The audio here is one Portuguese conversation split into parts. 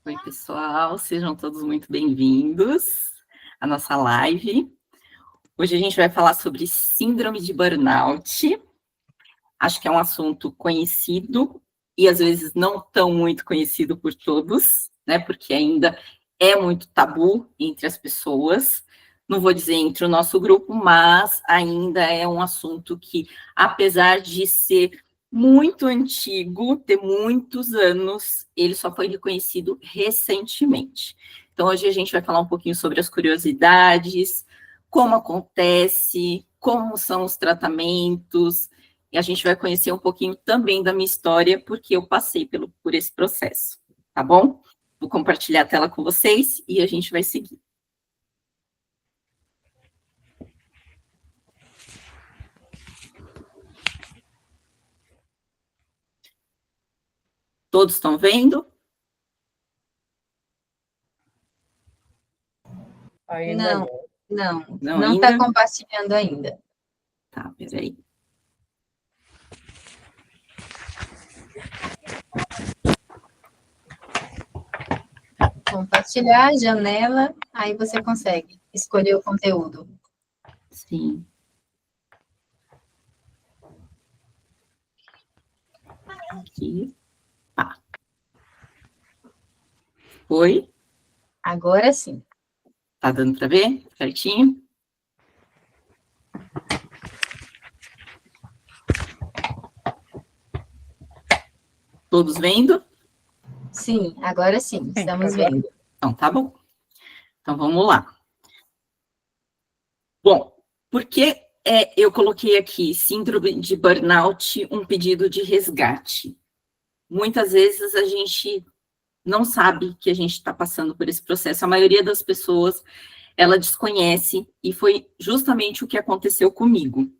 Oi, pessoal, sejam todos muito bem-vindos à nossa live. Hoje a gente vai falar sobre síndrome de burnout. Acho que é um assunto conhecido e às vezes não tão muito conhecido por todos, né? Porque ainda é muito tabu entre as pessoas. Não vou dizer entre o nosso grupo, mas ainda é um assunto que, apesar de ser muito antigo, ter muitos anos, ele só foi reconhecido recentemente. Então, hoje a gente vai falar um pouquinho sobre as curiosidades, como acontece, como são os tratamentos, e a gente vai conhecer um pouquinho também da minha história, porque eu passei por esse processo, tá bom? Vou compartilhar a tela com vocês e a gente vai seguir. Todos estão vendo? Ainda Não está compartilhando ainda. Tá, peraí. Compartilhar, janela, aí você consegue escolher o conteúdo. Sim. Aqui. Ah. Oi? Agora sim. Tá dando para ver certinho? Todos vendo? Sim, agora sim, estamos vendo. Então, tá bom. Então, vamos lá. Bom, por que eu coloquei aqui síndrome de burnout, um pedido de resgate? Muitas vezes a gente não sabe que a gente está passando por esse processo. A maioria das pessoas, ela desconhece, e foi justamente o que aconteceu comigo.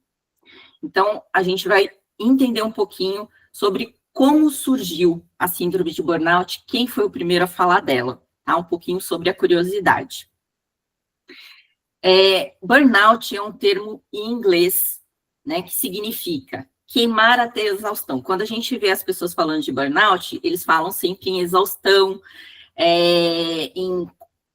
Então, a gente vai entender um pouquinho sobre como surgiu a síndrome de burnout, quem foi o primeiro a falar dela, tá? Um pouquinho sobre a curiosidade. Burnout é um termo em inglês, né, que significa queimar até exaustão. Quando a gente vê as pessoas falando de burnout, eles falam sempre em exaustão,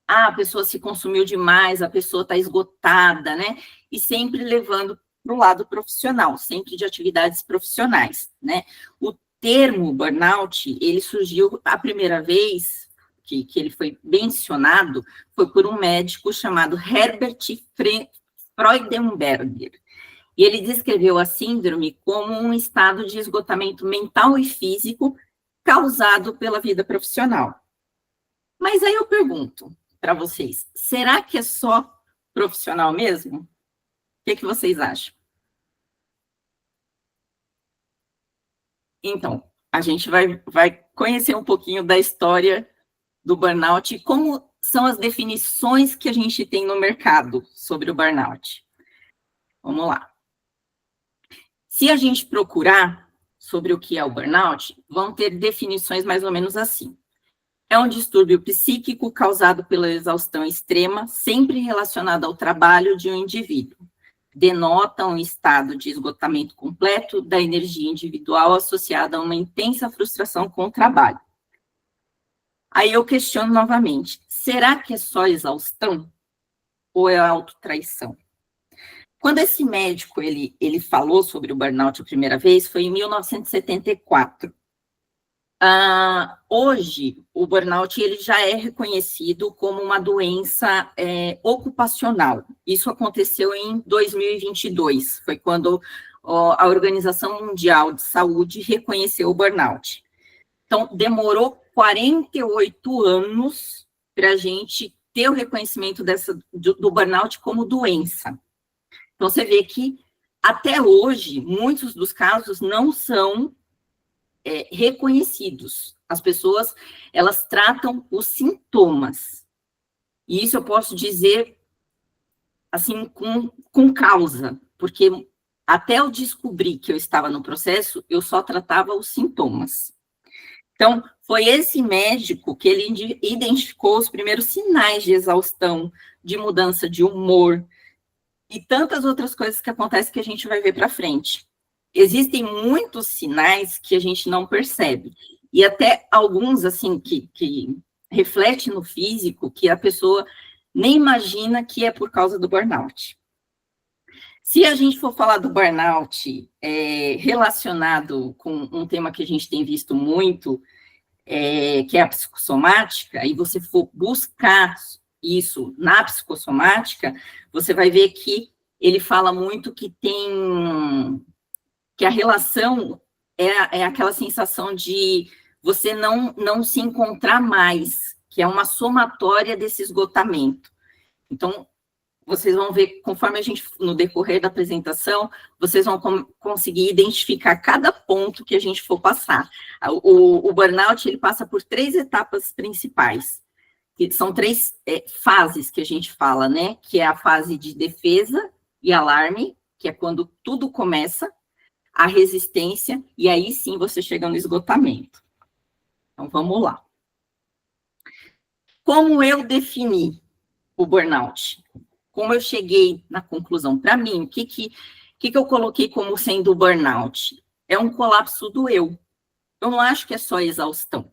a pessoa se consumiu demais, a pessoa está esgotada, né? E sempre levando para o lado profissional, sempre de atividades profissionais, né? O termo burnout, ele surgiu a primeira vez que ele foi mencionado, foi por um médico chamado Herbert Freudenberger. E ele descreveu a síndrome como um estado de esgotamento mental e físico causado pela vida profissional. Mas aí eu pergunto para vocês, será que é só profissional mesmo? O que vocês acham? Então, a gente vai conhecer um pouquinho da história do burnout e como são as definições que a gente tem no mercado sobre o burnout. Vamos lá. Se a gente procurar sobre o que é o burnout, vão ter definições mais ou menos assim. É um distúrbio psíquico causado pela exaustão extrema, sempre relacionado ao trabalho de um indivíduo. Denota um estado de esgotamento completo da energia individual associada a uma intensa frustração com o trabalho. Aí eu questiono novamente, será que é só exaustão ou é autotraição? Quando esse médico ele falou sobre o burnout a primeira vez, foi em 1974. Hoje, o burnout ele já é reconhecido como uma doença ocupacional. Isso aconteceu em 2022, foi quando a Organização Mundial de Saúde reconheceu o burnout. Então, demorou 48 anos para a gente ter o reconhecimento do burnout como doença. Então, você vê que, até hoje, muitos dos casos não são reconhecidos. As pessoas, elas tratam os sintomas. E isso eu posso dizer, assim, com causa, porque até eu descobrir que eu estava no processo, eu só tratava os sintomas. Então, foi esse médico que ele identificou os primeiros sinais de exaustão, de mudança de humor, e tantas outras coisas que acontecem que a gente vai ver para frente. Existem muitos sinais que a gente não percebe. E até alguns, assim, que reflete no físico que a pessoa nem imagina que é por causa do burnout. Se a gente for falar do burnout relacionado com um tema que a gente tem visto muito, que é a psicossomática, e você for buscar isso na psicossomática, você vai ver que ele fala muito que a relação é aquela sensação de você não se encontrar mais, que é uma somatória desse esgotamento. Então, vocês vão ver, conforme a gente, no decorrer da apresentação, vocês vão conseguir identificar cada ponto que a gente for passar. O burnout, ele passa por 3 etapas principais, que são 3 fases que a gente fala, né? Que é a fase de defesa e alarme, que é quando tudo começa, a resistência, e aí sim você chega no esgotamento. Então, vamos lá. Como eu defini o burnout? Como eu cheguei na conclusão? Para mim, o que eu coloquei como sendo o burnout? É um colapso do eu. Eu não acho que é só exaustão.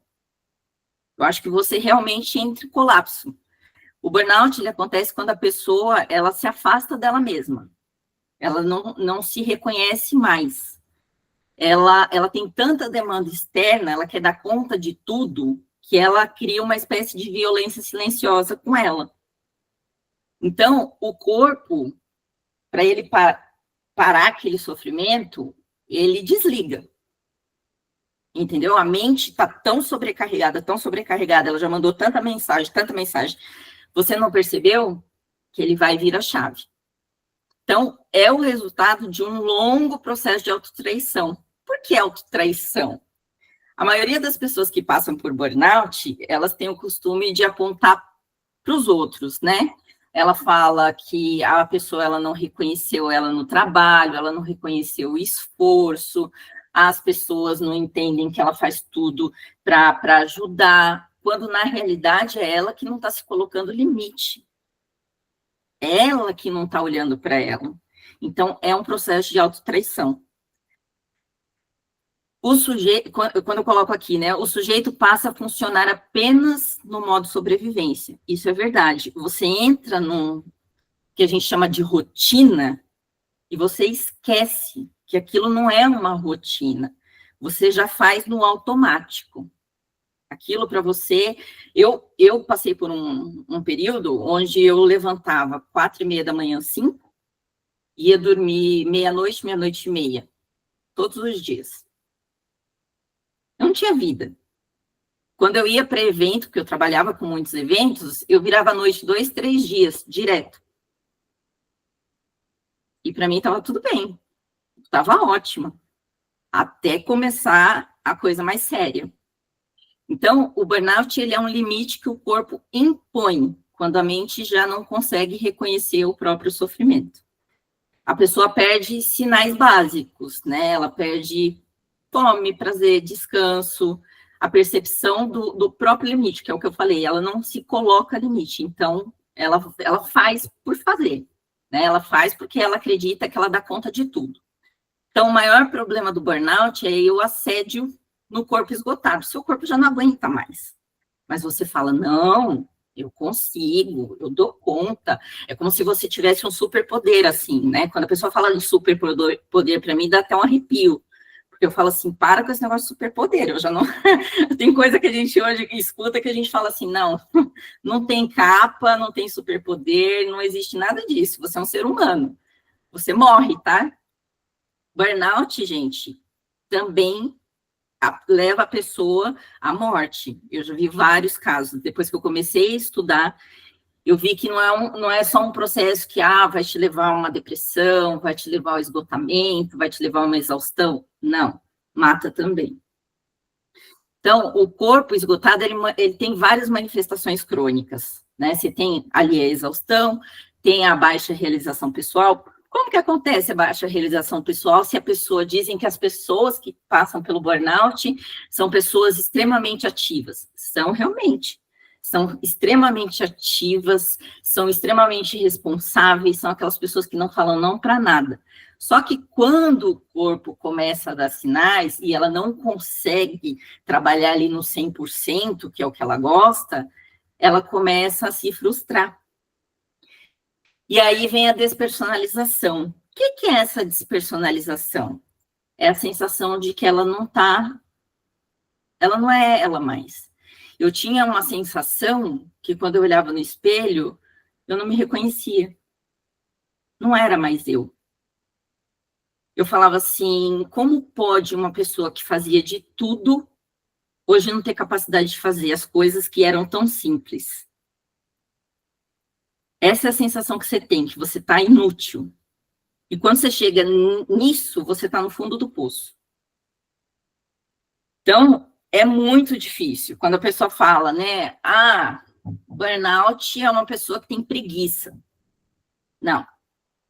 Eu acho que você realmente entra em colapso. O burnout, ele acontece quando a pessoa, ela se afasta dela mesma. Ela não se reconhece mais. Ela tem tanta demanda externa, ela quer dar conta de tudo, que ela cria uma espécie de violência silenciosa com ela. Então, o corpo, para ele parar aquele sofrimento, ele desliga. Entendeu? A mente está tão sobrecarregada, ela já mandou tanta mensagem, você não percebeu que ele vai vir a chave. Então, é o resultado de um longo processo de autotraição. Por que autotraição? A maioria das pessoas que passam por burnout, elas têm o costume de apontar para os outros, né? Ela fala que a pessoa ela não reconheceu ela no trabalho, ela não reconheceu o esforço, as pessoas não entendem que ela faz tudo para ajudar, quando na realidade é ela que não está se colocando limite. É ela que não está olhando para ela. Então, é um processo de autotraição. O sujeito, quando eu coloco aqui, né, o sujeito passa a funcionar apenas no modo sobrevivência. Isso é verdade. Você entra num que a gente chama de rotina e você esquece que aquilo não é uma rotina. Você já faz no automático. Aquilo para você... Eu passei por um período onde eu levantava 4:30 da manhã, 5, ia dormir meia-noite, meia-noite e meia, todos os dias. Não tinha vida. Quando eu ia para evento, porque eu trabalhava com muitos eventos, eu virava à noite 2, 3 dias, direto. E para mim estava tudo bem. Estava ótima. Até começar a coisa mais séria. Então, o burnout, ele é um limite que o corpo impõe, quando a mente já não consegue reconhecer o próprio sofrimento. A pessoa perde sinais básicos, né? Ela perde fome, prazer, descanso, a percepção do próprio limite, que é o que eu falei, ela não se coloca limite, então ela faz por fazer, né? Ela faz porque ela acredita que ela dá conta de tudo. Então, o maior problema do burnout é o assédio no corpo esgotado. Seu corpo já não aguenta mais. Mas você fala, não, eu consigo, eu dou conta. É como se você tivesse um superpoder, assim, né? Quando a pessoa fala de superpoder, para mim, dá até um arrepio. Porque eu falo assim, para com esse negócio de superpoder, eu já não... Tem coisa que a gente hoje escuta que a gente fala assim, não tem capa, não tem superpoder, não existe nada disso, você é um ser humano. Você morre, tá? Burnout, gente, também leva a pessoa à morte. Eu já vi vários casos. Depois que eu comecei a estudar, eu vi que não é só um processo que vai te levar a uma depressão, vai te levar ao esgotamento, vai te levar a uma exaustão. Não, mata também. Então, o corpo esgotado, ele tem várias manifestações crônicas, né? Você tem ali a exaustão, tem a baixa realização pessoal. Como que acontece a baixa realização pessoal se a pessoa... Dizem que as pessoas que passam pelo burnout são pessoas extremamente ativas. São realmente. são extremamente ativas, são extremamente responsáveis, são aquelas pessoas que não falam não para nada. Só que quando o corpo começa a dar sinais e ela não consegue trabalhar ali no 100%, que é o que ela gosta, ela começa a se frustrar. E aí vem a despersonalização. O que é essa despersonalização? É a sensação de que ela não é ela mais. Eu tinha uma sensação que quando eu olhava no espelho, eu não me reconhecia. Não era mais eu. Eu falava assim, como pode uma pessoa que fazia de tudo, hoje não ter capacidade de fazer as coisas que eram tão simples? Essa é a sensação que você tem, que você está inútil. E quando você chega nisso, você está no fundo do poço. Então, é muito difícil. Quando a pessoa fala, né? Ah, burnout é uma pessoa que tem preguiça. Não,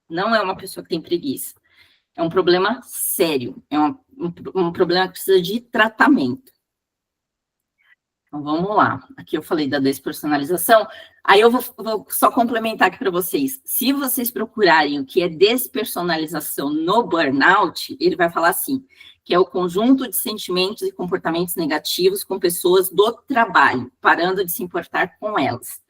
não é uma pessoa que tem preguiça. É um problema sério. É um problema que precisa de tratamento. Então, vamos lá. Aqui eu falei da despersonalização. Aí eu vou só complementar aqui para vocês. Se vocês procurarem o que é despersonalização no burnout, ele vai falar assim, que é o conjunto de sentimentos e comportamentos negativos com pessoas do trabalho, parando de se importar com elas.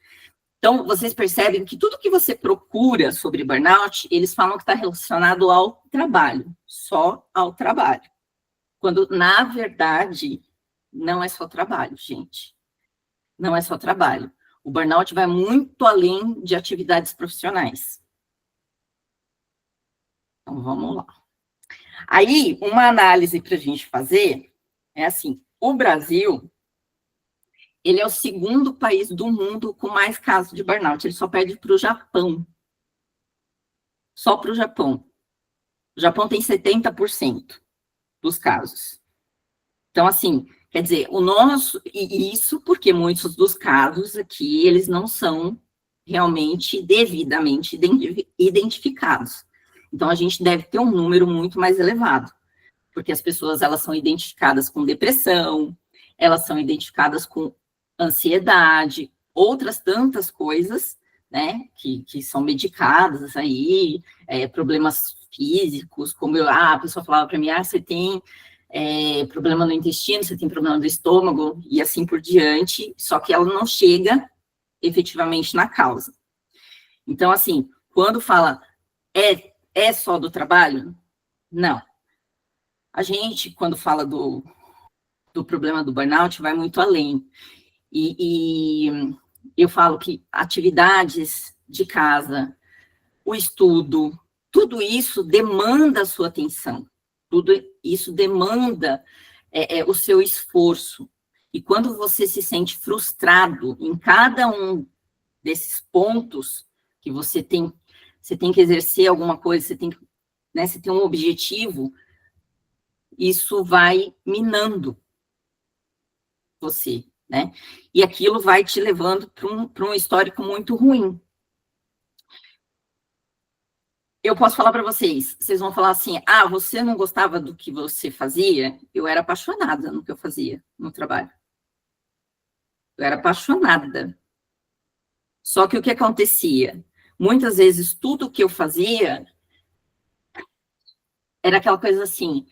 Então, vocês percebem que tudo que você procura sobre burnout, eles falam que está relacionado ao trabalho, só ao trabalho. Quando, na verdade, não é só trabalho, gente. Não é só trabalho. O burnout vai muito além de atividades profissionais. Então, vamos lá. Aí, uma análise para a gente fazer é assim, o Brasil, ele é o segundo país do mundo com mais casos de burnout, ele só perde para o Japão. Só para o Japão. O Japão tem 70% dos casos. Então, assim, quer dizer, o nosso, e isso porque muitos dos casos aqui, eles não são realmente devidamente identificados. Então, a gente deve ter um número muito mais elevado, porque as pessoas, elas são identificadas com depressão, elas são identificadas com ansiedade, outras tantas coisas, né, que são medicadas aí, problemas físicos, como a pessoa falava para mim, você tem problema no intestino, você tem problema do estômago, e assim por diante, só que ela não chega efetivamente na causa. Então, assim, quando fala é só do trabalho? Não. A gente, quando fala do problema do burnout, vai muito além. E eu falo que atividades de casa, o estudo, tudo isso demanda a sua atenção. Tudo isso demanda o seu esforço. E quando você se sente frustrado em cada um desses pontos que você tem que exercer alguma coisa, você tem um objetivo, isso vai minando você, né? E aquilo vai te levando para um histórico muito ruim. Eu posso falar para vocês, vocês vão falar assim, você não gostava do que você fazia? Eu era apaixonada no que eu fazia no trabalho. Eu era apaixonada. Só que o que acontecia? Muitas vezes, tudo que eu fazia era aquela coisa assim,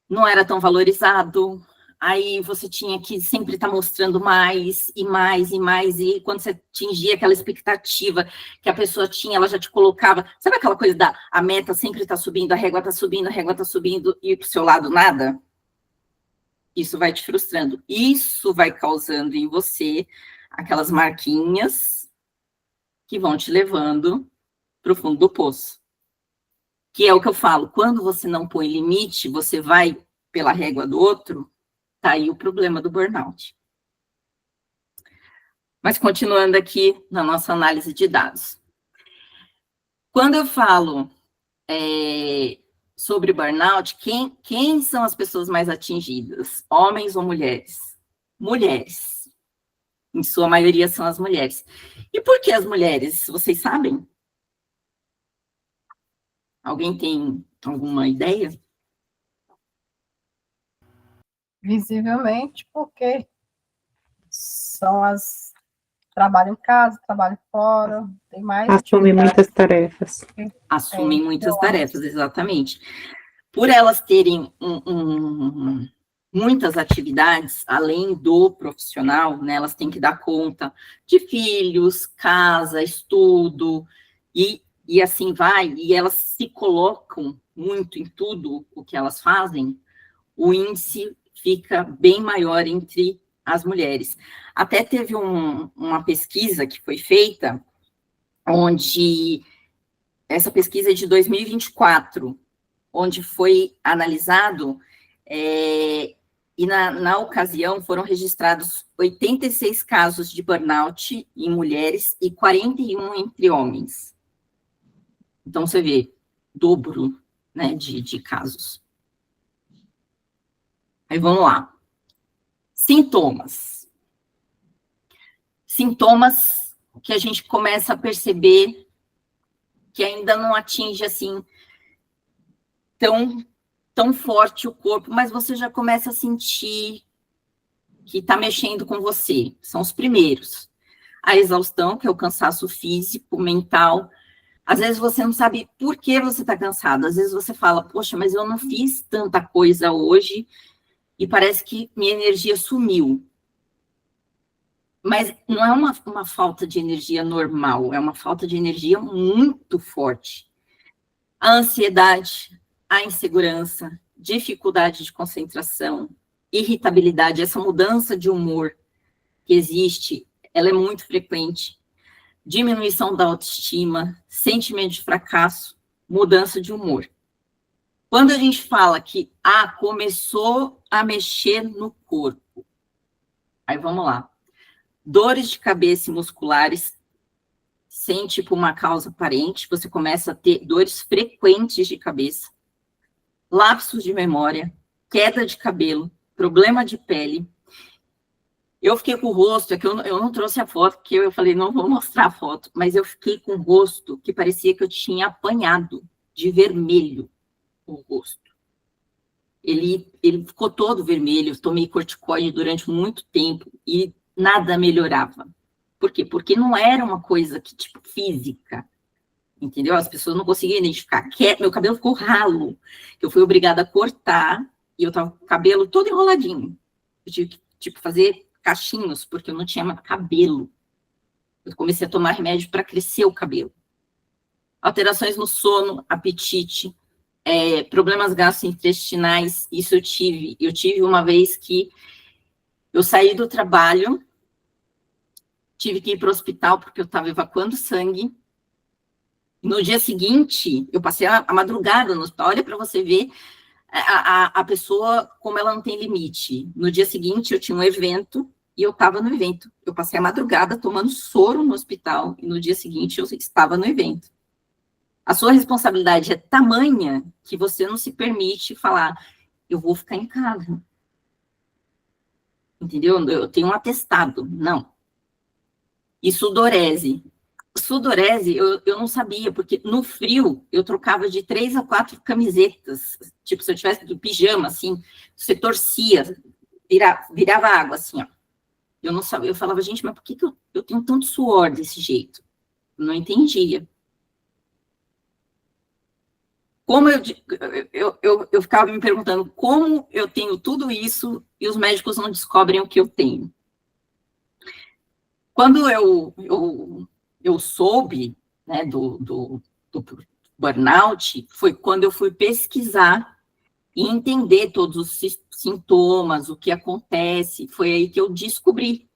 não era tão valorizado, aí você tinha que sempre estar mostrando mais, e mais, e mais, e quando você atingia aquela expectativa que a pessoa tinha, ela já te colocava, sabe aquela coisa a meta sempre está subindo, a régua está subindo, a régua está subindo, e para o seu lado nada? Isso vai te frustrando. Isso vai causando em você aquelas marquinhas que vão te levando para o fundo do poço. Que é o que eu falo, quando você não põe limite, você vai pela régua do outro, tá aí o problema do burnout. Mas continuando aqui na nossa análise de dados. Quando eu falo sobre burnout, quem são as pessoas mais atingidas? Homens ou mulheres? Mulheres. Em sua maioria são as mulheres. E por que as mulheres? Vocês sabem? Alguém tem alguma ideia? Visivelmente, porque são as trabalham em casa, trabalham fora, tem mais Assumem muitas tarefas. Assumem muitas tarefas, exatamente. Por elas terem muitas atividades, além do profissional, né, elas têm que dar conta de filhos, casa, estudo, e assim vai, e elas se colocam muito em tudo o que elas fazem, o índice fica bem maior entre as mulheres. Até teve uma pesquisa que foi feita, onde essa pesquisa é de 2024, onde foi analisado, e na ocasião foram registrados 86 casos de burnout em mulheres e 41 entre homens. Então, você vê, dobro, né, de casos. Aí, vamos lá. Sintomas. Sintomas que a gente começa a perceber que ainda não atinge, assim, tão forte o corpo, mas você já começa a sentir que está mexendo com você. São os primeiros. A exaustão, que é o cansaço físico, mental. Às vezes você não sabe por que você está cansado. Às vezes você fala, poxa, mas eu não fiz tanta coisa hoje e parece que minha energia sumiu. Mas não é uma falta de energia normal, é uma falta de energia muito forte. A ansiedade, a insegurança, dificuldade de concentração, irritabilidade, essa mudança de humor que existe, ela é muito frequente. Diminuição da autoestima, sentimento de fracasso, mudança de humor. Quando a gente fala que começou a mexer no corpo, aí vamos lá. Dores de cabeça e musculares, sem tipo uma causa aparente, você começa a ter dores frequentes de cabeça, lapsos de memória, queda de cabelo, problema de pele. Eu fiquei com o rosto, é que eu não trouxe a foto, porque eu falei, não vou mostrar a foto, mas eu fiquei com o rosto que parecia que eu tinha apanhado de vermelho o rosto. Ele ficou todo vermelho, tomei corticoide durante muito tempo e nada melhorava. Por quê? Porque não era uma coisa que, tipo, física, entendeu? As pessoas não conseguiam identificar. Meu cabelo ficou ralo, eu fui obrigada a cortar, e eu tava com o cabelo todo enroladinho. Eu tive que, tipo, fazer cachinhos, porque eu não tinha mais cabelo. Eu comecei a tomar remédio para crescer o cabelo. Alterações no sono, apetite, problemas gastrointestinais, isso eu tive. Eu tive uma vez que eu saí do trabalho, tive que ir para o hospital porque eu estava evacuando sangue. No dia seguinte, eu passei a madrugada no hospital. Olha para você ver a pessoa como ela não tem limite. No dia seguinte, eu tinha um evento e eu estava no evento. Eu passei a madrugada tomando soro no hospital e no dia seguinte eu estava no evento. A sua responsabilidade é tamanha que você não se permite falar, eu vou ficar em casa. Entendeu? Eu tenho um atestado. Não. E sudorese. Sudorese, eu não sabia, porque no frio eu trocava de 3 a 4 camisetas. Tipo, se eu tivesse do pijama, assim, você torcia, virava água, assim, ó. Eu não sabia, eu falava, gente, mas por que eu tenho tanto suor desse jeito? Eu não entendia. Como eu ficava me perguntando como eu tenho tudo isso e os médicos não descobrem o que eu tenho. Quando eu soube, né, do burnout, foi quando eu fui pesquisar e entender todos os sintomas, o que acontece. Foi aí que eu descobri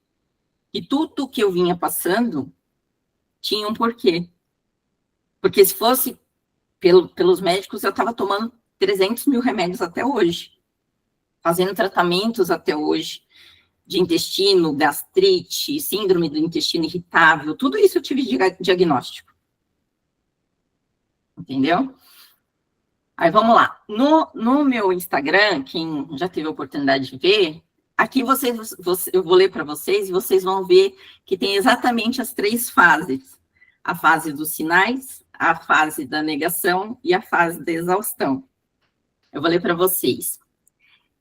que tudo que eu vinha passando tinha um porquê. Porque se fosse pelos médicos, eu estava tomando 300 mil remédios até hoje, fazendo tratamentos até hoje, de intestino, gastrite, síndrome do intestino irritável, tudo isso eu tive diagnóstico. Entendeu? Aí, vamos lá. No meu Instagram, quem já teve a oportunidade de ver, aqui eu vou ler para vocês e vocês vão ver que tem exatamente as 3 fases. A fase dos sinais, a fase da negação e a fase da exaustão. Eu vou ler para vocês.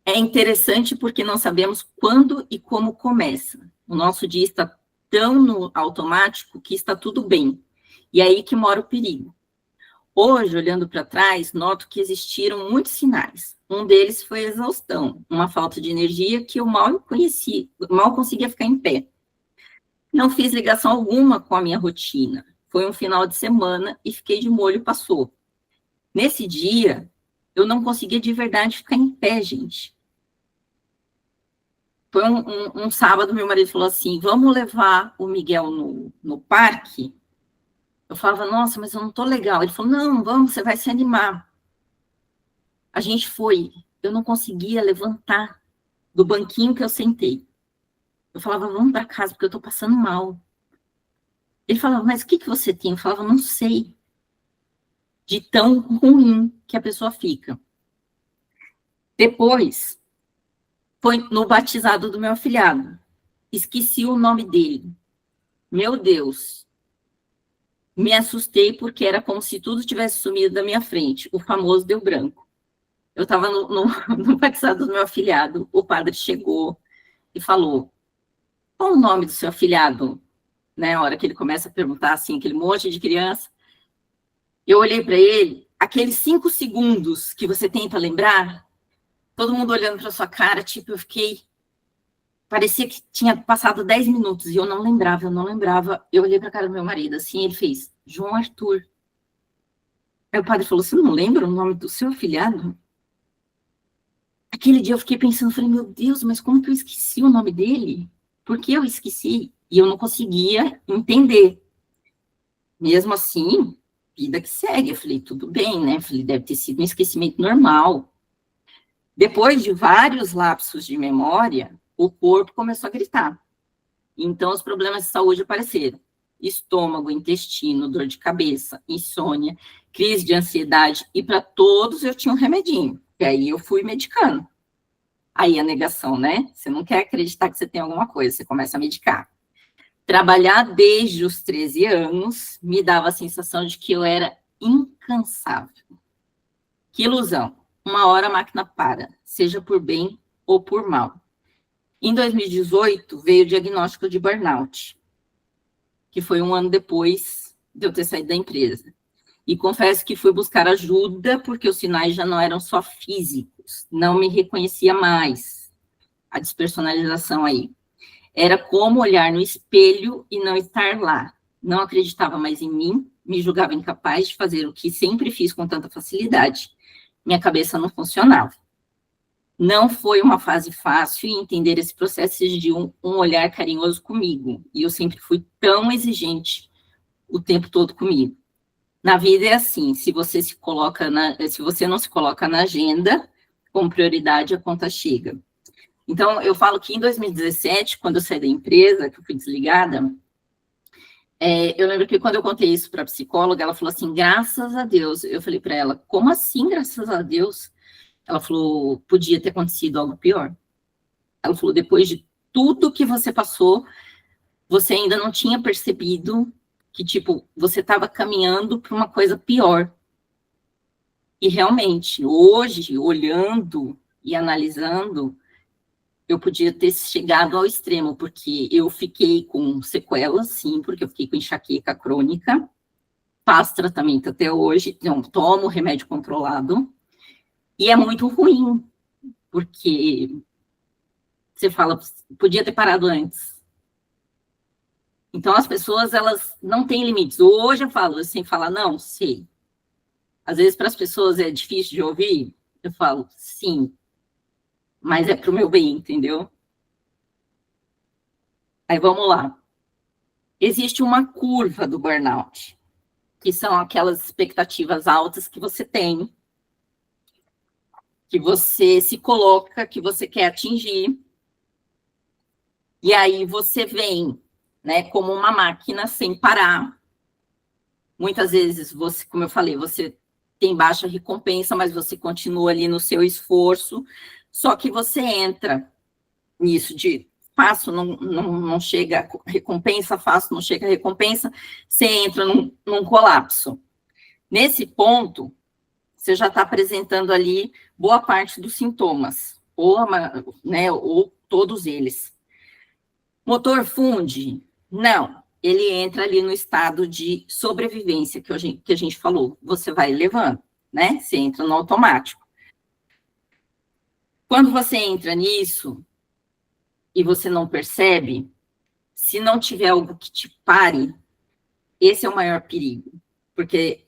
É interessante porque não sabemos quando e como começa. O nosso dia está tão no automático que está tudo bem. E é aí que mora o perigo. Hoje, olhando para trás, noto que existiram muitos sinais. Um deles foi a exaustão, uma falta de energia que eu mal conseguia ficar em pé. Não fiz ligação alguma com a minha rotina. Foi um final de semana e fiquei de molho e passou. Nesse dia, eu não conseguia de verdade ficar em pé, gente. Foi um sábado, meu marido falou assim, vamos levar o Miguel no parque? Eu falava, nossa, mas eu não tô legal. Ele falou, não, vamos, você vai se animar. A gente foi, eu não conseguia levantar do banquinho que eu sentei. Eu falava, vamos para casa, porque eu tô passando mal. Ele falava, mas o que você tem? Eu falava, não sei. De tão ruim que a pessoa fica. Depois, foi no batizado do meu afilhado. Esqueci o nome dele. Meu Deus. Me assustei porque era como se tudo tivesse sumido da minha frente. O famoso deu branco. Eu estava no batizado do meu afilhado. O padre chegou e falou, qual o nome do seu afilhado? Né, a hora que ele começa a perguntar, assim, aquele monte de criança. Eu olhei para ele, aqueles 5 segundos que você tem para lembrar, todo mundo olhando para sua cara, tipo, eu fiquei... Parecia que tinha passado 10 minutos e eu não lembrava. Eu olhei para a cara do meu marido, assim, ele fez, João Arthur. Aí o padre falou, você não lembra o nome do seu afilhado? Aquele dia eu fiquei pensando, falei, meu Deus, mas como que eu esqueci o nome dele? Por que eu esqueci? E eu não conseguia entender. Mesmo assim, vida que segue. Eu falei, tudo bem, né? Eu falei, deve ter sido um esquecimento normal. Depois de vários lapsos de memória, o corpo começou a gritar. Então, os problemas de saúde apareceram. Estômago, intestino, dor de cabeça, insônia, crise de ansiedade. E para todos eu tinha um remedinho. E aí eu fui medicando. Aí a negação, né? Você não quer acreditar que você tem alguma coisa, você começa a medicar. Trabalhar desde os 13 anos me dava a sensação de que eu era incansável. Que ilusão. Uma hora a máquina para, seja por bem ou por mal. Em 2018, veio o diagnóstico de burnout, que foi 1 ano depois de eu ter saído da empresa. E confesso que fui buscar ajuda, porque os sinais já não eram só físicos, não me reconhecia mais. A despersonalização aí. Era como olhar no espelho e não estar lá. Não acreditava mais em mim, me julgava incapaz de fazer o que sempre fiz com tanta facilidade. Minha cabeça não funcionava. Não foi uma fase fácil e entender esse processo de um olhar carinhoso comigo. E eu sempre fui tão exigente o tempo todo comigo. Na vida é assim, se você não se coloca na agenda, como prioridade, a conta chega. Então, eu falo que em 2017, quando eu saí da empresa, que eu fui desligada, eu lembro que quando eu contei isso para a psicóloga, ela falou assim, graças a Deus. Eu falei para ela, como assim, graças a Deus? Ela falou, podia ter acontecido algo pior. Ela falou, depois de tudo que você passou, você ainda não tinha percebido que, tipo, você estava caminhando para uma coisa pior. E realmente, hoje, olhando e analisando, eu podia ter chegado ao extremo, porque eu fiquei com sequelas, sim, porque eu fiquei com enxaqueca crônica, faço tratamento até hoje, não tomo remédio controlado, e é muito ruim, porque você fala, podia ter parado antes. Então, as pessoas, elas não têm limites. Hoje eu falo, assim, falar, não, sei. Às vezes, para as pessoas é difícil de ouvir, eu falo, sim, mas é para o meu bem, entendeu? Aí, vamos lá. Existe uma curva do burnout, que são aquelas expectativas altas que você tem, que você se coloca, que você quer atingir, e aí você vem, né, como uma máquina sem parar. Muitas vezes, você, como eu falei, você tem baixa recompensa, mas você continua ali no seu esforço, só que você entra nisso de faço, não chega recompensa, faço, não chega recompensa, você entra num colapso. Nesse ponto, você já está apresentando ali boa parte dos sintomas, ou todos eles. Motor funde? Não. Ele entra ali no estado de sobrevivência que a gente falou. Você vai levando, né? Você entra no automático. Quando você entra nisso e você não percebe, se não tiver algo que te pare, esse é o maior perigo. Porque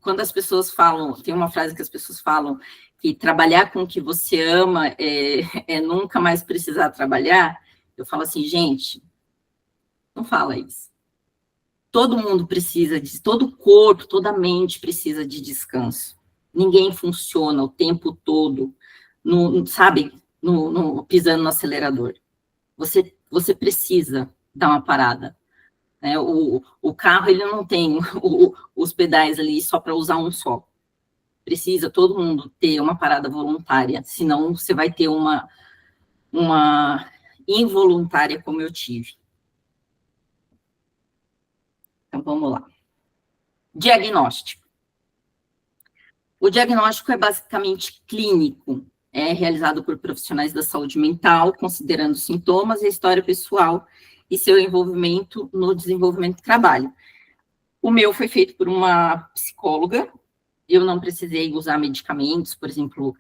quando as pessoas falam, tem uma frase que as pessoas falam, que trabalhar com o que você ama é nunca mais precisar trabalhar. Eu falo assim, gente, não fala isso. Todo mundo precisa todo o corpo, toda a mente precisa de descanso. Ninguém funciona o tempo todo, pisando no acelerador. Você precisa dar uma parada. Né? O carro, ele não tem os pedais ali só para usar um só. Precisa todo mundo ter uma parada voluntária, senão você vai ter uma involuntária como eu tive. Então, vamos lá. Diagnóstico. O diagnóstico é basicamente clínico, é realizado por profissionais da saúde mental, considerando sintomas e a história pessoal e seu envolvimento no desenvolvimento do trabalho. O meu foi feito por uma psicóloga, eu não precisei usar medicamentos, por exemplo,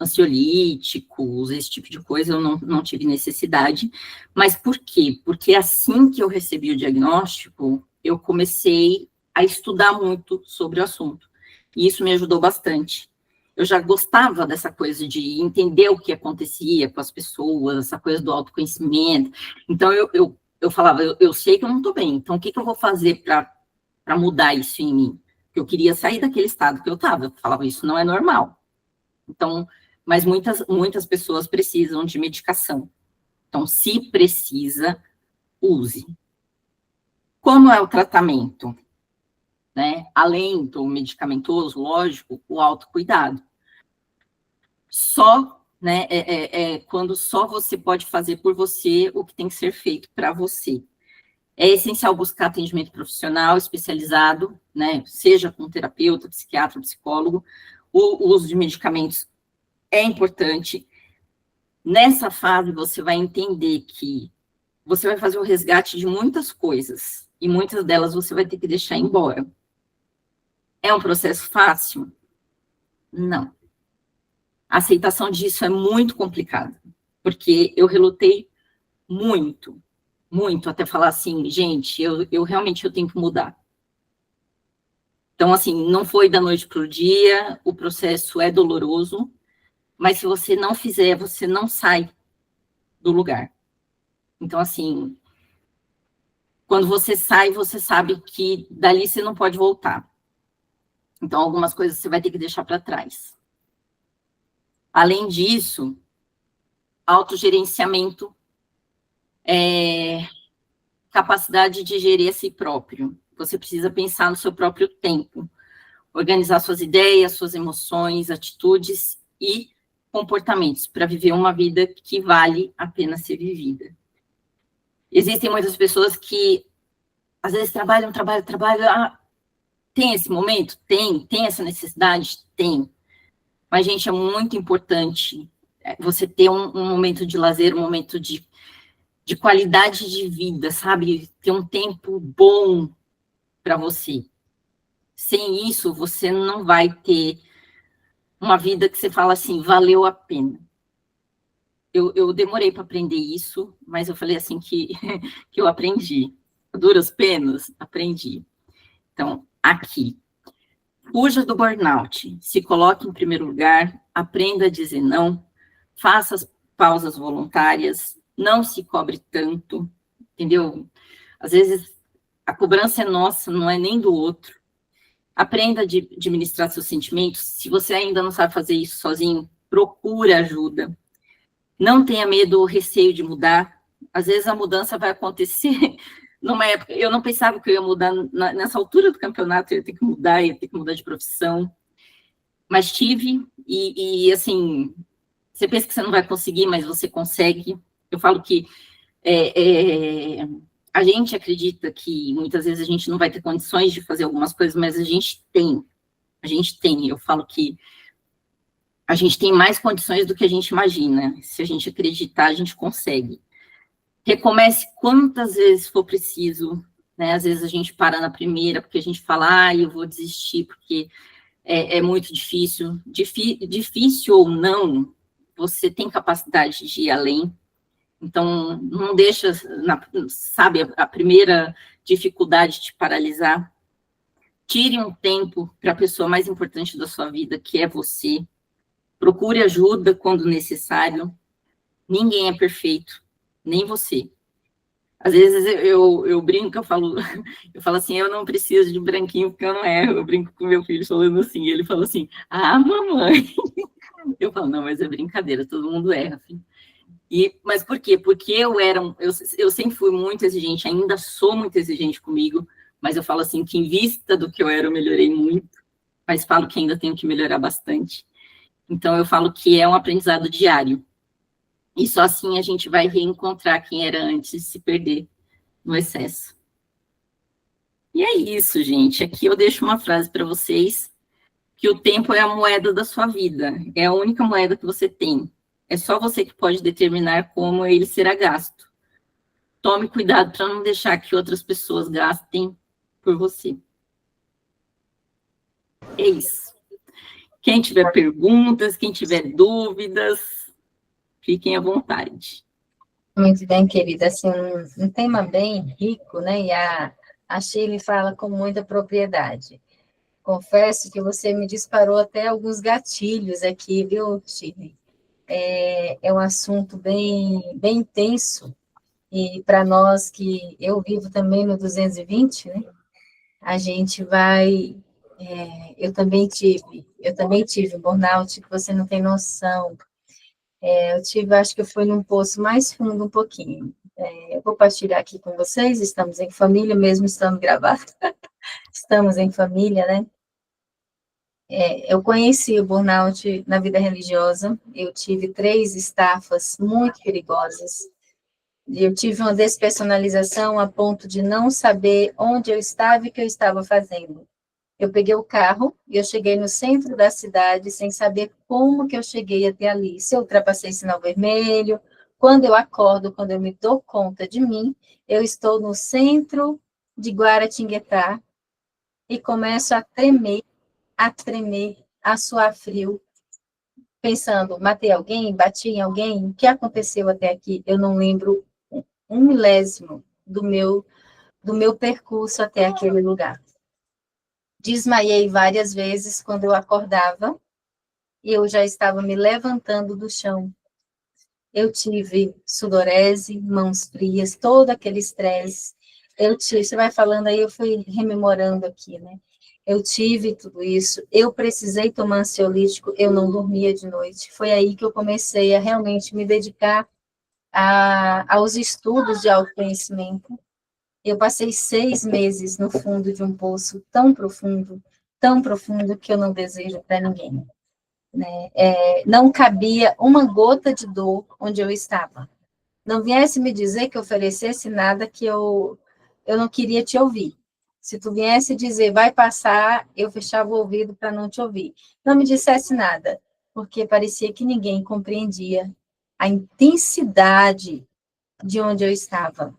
ansiolíticos, esse tipo de coisa, eu não tive necessidade. Mas por quê? Porque assim que eu recebi o diagnóstico, eu comecei a estudar muito sobre o assunto. E isso me ajudou bastante. Eu já gostava dessa coisa de entender o que acontecia com as pessoas, essa coisa do autoconhecimento. Então, eu falava, eu sei que eu não estou bem, então o que eu vou fazer para mudar isso em mim? Eu queria sair daquele estado que eu estava. Eu falava, isso não é normal. Então, mas muitas pessoas precisam de medicação. Então, se precisa, use. Como é o tratamento? Né? Além do medicamentoso, lógico, o autocuidado. Só, né, quando só você pode fazer por você o que tem que ser feito para você. É essencial buscar atendimento profissional especializado, né, seja com terapeuta, psiquiatra, psicólogo. O uso de medicamentos é importante. Nessa fase, você vai entender que você vai fazer o resgate de muitas coisas, e muitas delas você vai ter que deixar embora. É um processo fácil? Não. A aceitação disso é muito complicada, porque eu relutei muito, até falar assim, gente, eu realmente tenho que mudar. Então, assim, não foi da noite para o dia, o processo é doloroso, mas se você não fizer, você não sai do lugar. Então, assim, quando você sai, você sabe que dali você não pode voltar. Então, algumas coisas você vai ter que deixar para trás. Além disso, autogerenciamento, capacidade de gerir a si próprio. Você precisa pensar no seu próprio tempo, organizar suas ideias, suas emoções, atitudes e comportamentos para viver uma vida que vale a pena ser vivida. Existem muitas pessoas que, às vezes, trabalham, tem esse momento? Tem essa necessidade? Tem. Mas, gente, é muito importante você ter um momento de lazer, um momento de qualidade de vida, sabe? Ter um tempo bom para você. Sem isso, você não vai ter uma vida que você fala assim, valeu a pena. Eu demorei para aprender isso, mas eu falei assim que eu aprendi. Duras penas, aprendi. Então, aqui. Fuja do burnout. Se coloque em primeiro lugar, aprenda a dizer não, faça as pausas voluntárias, não se cobre tanto, entendeu? Às vezes, a cobrança é nossa, não é nem do outro. Aprenda a administrar seus sentimentos. Se você ainda não sabe fazer isso sozinho, procure ajuda. Não tenha medo ou receio de mudar. Às vezes a mudança vai acontecer numa época. Eu não pensava que eu ia mudar nessa altura do campeonato, eu ia ter que mudar de profissão. Mas tive, e assim, você pensa que você não vai conseguir, mas você consegue. Eu falo que a gente acredita que muitas vezes a gente não vai ter condições de fazer algumas coisas, mas a gente tem. Eu falo que a gente tem mais condições do que a gente imagina. Se a gente acreditar, a gente consegue. Recomece quantas vezes for preciso, né? Às vezes a gente para na primeira, porque a gente fala, eu vou desistir, porque é muito difícil. Difícil ou não, você tem capacidade de ir além. Então, não deixa, sabe, a primeira dificuldade te paralisar. Tire um tempo para a pessoa mais importante da sua vida, que é você. Procure ajuda quando necessário. Ninguém é perfeito, nem você. Às vezes eu brinco, eu falo assim, eu não preciso de branquinho porque eu não erro. Eu brinco com meu filho falando assim, ele fala assim, mamãe. Eu falo, não, mas é brincadeira, todo mundo erra, filho. Mas por quê? Porque eu sempre fui muito exigente, ainda sou muito exigente comigo, mas eu falo assim, que em vista do que eu era, eu melhorei muito, mas falo que ainda tenho que melhorar bastante. Então, eu falo que é um aprendizado diário. E só assim a gente vai reencontrar quem era antes de se perder no excesso. E é isso, gente. Aqui eu deixo uma frase para vocês, que o tempo é a moeda da sua vida. É a única moeda que você tem. É só você que pode determinar como ele será gasto. Tome cuidado para não deixar que outras pessoas gastem por você. É isso. Quem tiver perguntas, quem tiver dúvidas, fiquem à vontade. Muito bem, querida. Assim, um tema bem rico, né? E a Shirley fala com muita propriedade. Confesso que você me disparou até alguns gatilhos aqui, viu, Shirley? É um assunto bem intenso. E para nós que eu vivo também no 220, né? A gente vai. Eu também tive um burnout que você não tem noção. Eu tive, acho que eu fui num poço mais fundo um pouquinho. Eu vou partilhar aqui com vocês, estamos em família, mesmo estando gravado. Estamos em família, né? Eu conheci o burnout na vida religiosa, eu tive 3 estafas muito perigosas, eu tive uma despersonalização a ponto de não saber onde eu estava e o que eu estava fazendo. Eu peguei o carro e eu cheguei no centro da cidade sem saber como que eu cheguei até ali. Se eu ultrapassei sinal vermelho, quando eu acordo, quando eu me dou conta de mim, eu estou no centro de Guaratinguetá e começo a tremer, a suar frio, pensando, matei alguém, bati em alguém, o que aconteceu até aqui? Eu não lembro um milésimo do meu percurso até aquele lugar. Desmaiei várias vezes quando eu acordava e eu já estava me levantando do chão. Eu tive sudorese, mãos frias, todo aquele estresse. Você vai falando aí, eu fui rememorando aqui, né? Eu tive tudo isso, eu precisei tomar ansiolítico, eu não dormia de noite. Foi aí que eu comecei a realmente me dedicar aos estudos de autoconhecimento. Eu passei 6 meses no fundo de um poço tão profundo que eu não desejo para ninguém. Né? Não cabia uma gota de dor onde eu estava. Não viesse me dizer que oferecesse nada que eu não queria te ouvir. Se tu viesse dizer, vai passar, eu fechava o ouvido para não te ouvir. Não me dissesse nada, porque parecia que ninguém compreendia a intensidade de onde eu estava.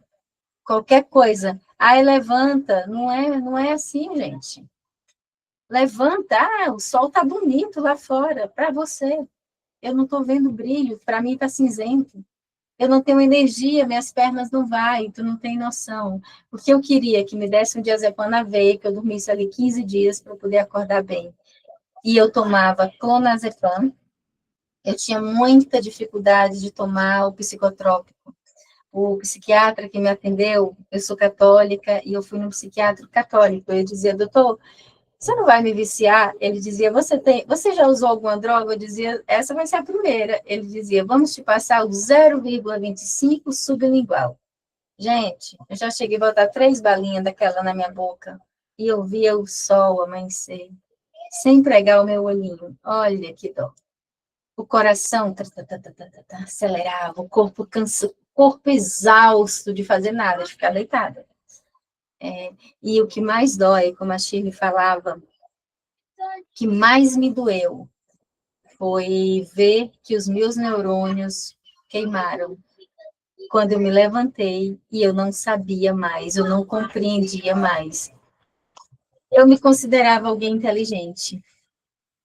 Qualquer coisa, levanta, não é assim, gente. Levanta, o sol está bonito lá fora, para você. Eu não estou vendo brilho, para mim está cinzento. Eu não tenho energia, minhas pernas não vai, tu não tem noção. Porque eu queria que me desse um diazepam na veia, que eu dormisse ali 15 dias para poder acordar bem. E eu tomava clonazepam. Eu tinha muita dificuldade de tomar o psicotrópico. O psiquiatra que me atendeu, eu sou católica, e eu fui num psiquiatra católico. Eu dizia, doutor, você não vai me viciar? Ele dizia, você já usou alguma droga? Eu dizia, essa vai ser a primeira. Ele dizia, vamos te passar o 0,25 sublingual. Gente, eu já cheguei a botar 3 balinhas daquela na minha boca e eu via o sol amanhecer, sem pregar o meu olhinho. Olha que dó. O coração acelerava, o corpo cansa, corpo exausto de fazer nada, de ficar deitada. E o que mais dói, como a Shirley falava, que mais me doeu, foi ver que os meus neurônios queimaram. Quando eu me levantei e eu não sabia mais, eu não compreendia mais. Eu me considerava alguém inteligente.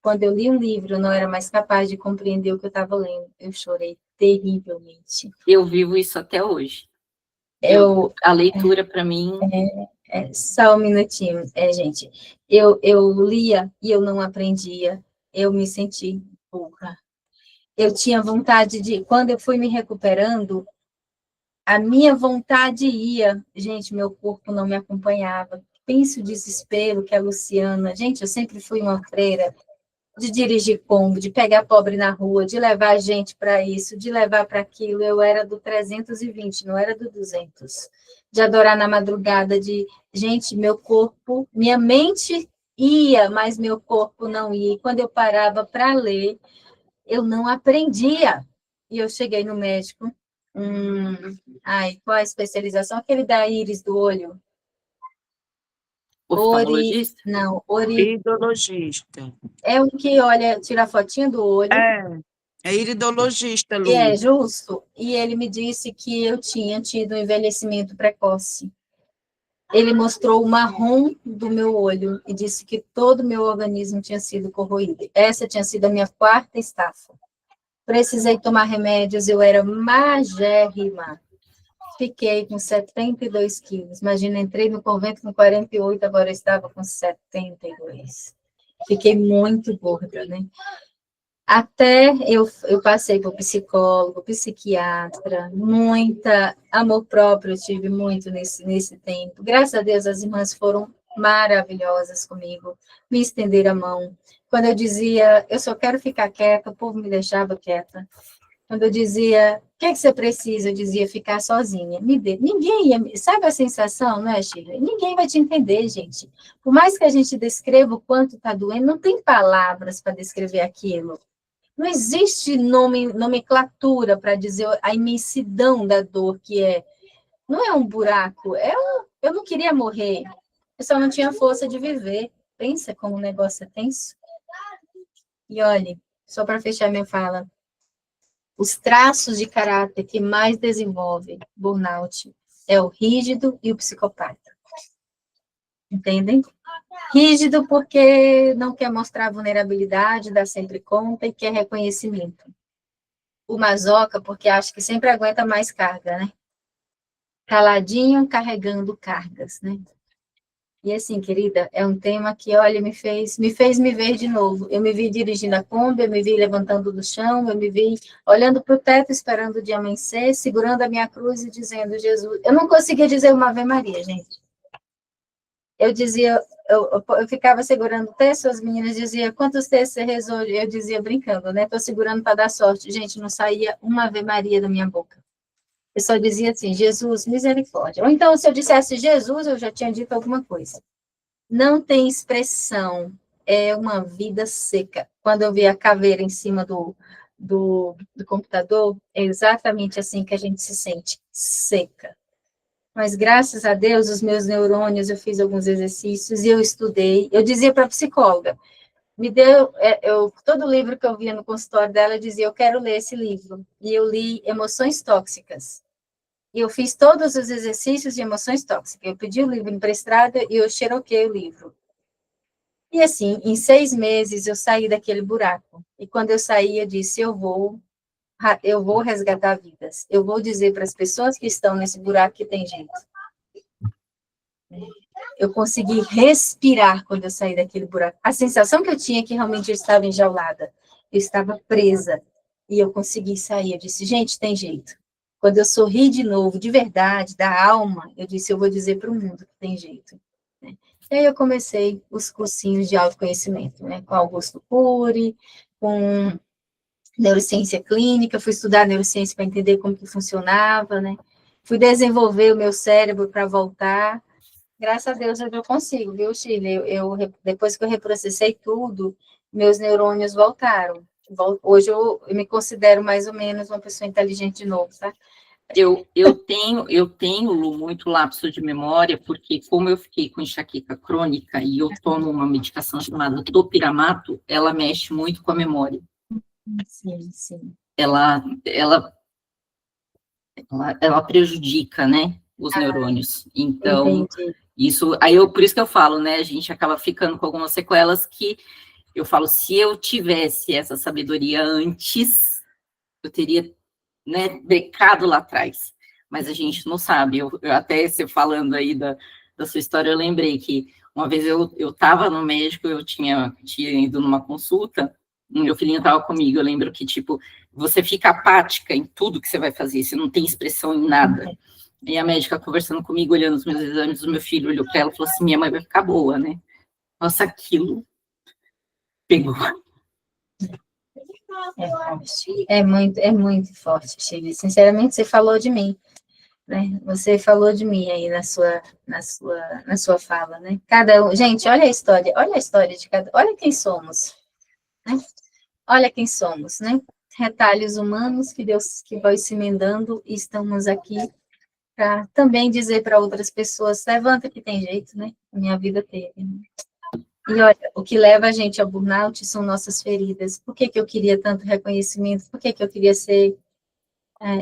Quando eu li um livro, eu não era mais capaz de compreender o que eu estava lendo. Eu chorei terrivelmente. Eu vivo isso até hoje. A leitura, para mim... Só um minutinho, gente. Eu lia e eu não aprendia. Eu me senti burra. Eu tinha vontade de... Quando eu fui me recuperando, a minha vontade ia. Gente, meu corpo não me acompanhava. Penso o desespero que a Luciana... Gente, eu sempre fui uma freira de dirigir combo, de pegar pobre na rua, de levar gente para isso, de levar para aquilo. Eu era do 320, não era do 200. De adorar na madrugada, de... Gente, meu corpo, minha mente ia, mas meu corpo não ia. E quando eu parava para ler, eu não aprendia. E eu cheguei no médico. Qual a especialização? Aquele da íris do olho. Oftalmologista? Não, Iridologista. é um que olha, tira a fotinha do olho. É iridologista, Lu. E é justo. E ele me disse que eu tinha tido um envelhecimento precoce. Ele mostrou o marrom do meu olho e disse que todo o meu organismo tinha sido corroído. Essa tinha sido a minha 4ª estafa. Precisei tomar remédios, eu era magérrima. Fiquei com 72 quilos. Imagina, entrei no convento com 48, agora eu estava com 72. Fiquei muito gorda, né? Até eu passei por psicólogo, psiquiatra, muita amor próprio eu tive muito nesse tempo. Graças a Deus, as irmãs foram maravilhosas comigo, me estenderam a mão. Quando eu dizia, eu só quero ficar quieta, o povo me deixava quieta. Quando eu dizia, o que você precisa? Eu dizia, ficar sozinha. Ninguém ia... Sabe a sensação, não é, Shirley? Ninguém vai te entender, gente. Por mais que a gente descreva o quanto está doendo, não tem palavras para descrever aquilo. Não existe nomenclatura para dizer a imensidão da dor que é. Não é um buraco, eu não queria morrer. Eu só não tinha força de viver. Pensa como o negócio é tenso. E olhe, só para fechar minha fala, os traços de caráter que mais desenvolve burnout é o rígido e o psicopata. Entendem? Rígido porque não quer mostrar vulnerabilidade, dá sempre conta e quer reconhecimento. O masoca porque acha que sempre aguenta mais carga, né? Caladinho, carregando cargas, né? E assim, querida, é um tema que, olha, me fez me ver de novo. Eu me vi dirigindo a Kombi, eu me vi levantando do chão, eu me vi olhando para o teto, esperando o dia amanhecer, segurando a minha cruz e dizendo, Jesus... Eu não conseguia dizer uma Ave Maria, gente. Eu dizia, eu ficava segurando o texto, as meninas diziam, quantos textos você rezou? Eu dizia, brincando, né? Estou segurando para dar sorte. Gente, não saía uma Ave Maria da minha boca. Eu só dizia assim, Jesus, misericórdia. Ou então, se eu dissesse Jesus, eu já tinha dito alguma coisa. Não tem expressão, é uma vida seca. Quando eu vi a caveira em cima do computador, é exatamente assim que a gente se sente, seca. Mas, graças a Deus, os meus neurônios, eu fiz alguns exercícios e eu estudei. Eu dizia para a psicóloga, me deu, todo livro que eu via no consultório dela, eu dizia, eu quero ler esse livro. E eu li Emoções Tóxicas. E eu fiz todos os exercícios de emoções tóxicas. Eu pedi o livro emprestado e eu xeroquei o livro. E assim, em 6 meses, eu saí daquele buraco. E quando eu saí, eu disse, eu vou resgatar vidas. Eu vou dizer para as pessoas que estão nesse buraco que tem jeito. Eu consegui respirar quando eu saí daquele buraco. A sensação que eu tinha é que realmente eu estava enjaulada. Eu estava presa. E eu consegui sair. Eu disse, gente, tem jeito. Quando eu sorri de novo, de verdade, da alma, eu disse, eu vou dizer para o mundo que tem jeito. Né? E aí eu comecei os cursinhos de autoconhecimento, né? Com Augusto Cury, com neurociência clínica, fui estudar neurociência para entender como que funcionava, né? Fui desenvolver o meu cérebro para voltar. Graças a Deus eu consigo, viu, Shirley? Depois que eu reprocessei tudo, meus neurônios voltaram. Hoje eu me considero mais ou menos uma pessoa inteligente de novo, tá? Eu tenho, Lu, muito lapso de memória, porque como eu fiquei com enxaqueca crônica e eu tomo uma medicação chamada topiramato, ela mexe muito com a memória. Sim, sim. Ela prejudica, né, os neurônios. Então, Entendi. por isso que eu falo, né, a gente acaba ficando com algumas sequelas que eu falo, se eu tivesse essa sabedoria antes, eu teria, né, brecado lá atrás. Mas a gente não sabe. Eu até, você falando aí da sua história, eu lembrei que uma vez eu estava no médico, eu tinha ido numa consulta, meu filhinho estava comigo, eu lembro que, tipo, você fica apática em tudo que você vai fazer, você não tem expressão em nada. E a médica conversando comigo, olhando os meus exames, o meu filho olhou para ela e falou assim, minha mãe vai ficar boa, né? Nossa, aquilo pegou. É forte. É muito forte, Chile. Sinceramente, você falou de mim, né? Você falou de mim aí na sua fala, né? Cada um, gente, olha a história de cada, olha quem somos, né? Olha quem somos, né? Retalhos humanos que Deus que vai se emendando e estamos aqui para também dizer para outras pessoas, levanta que tem jeito, né? Minha vida teve, né? E olha, o que leva a gente ao burnout são nossas feridas. Por que que eu queria tanto reconhecimento? Por que que eu queria ser...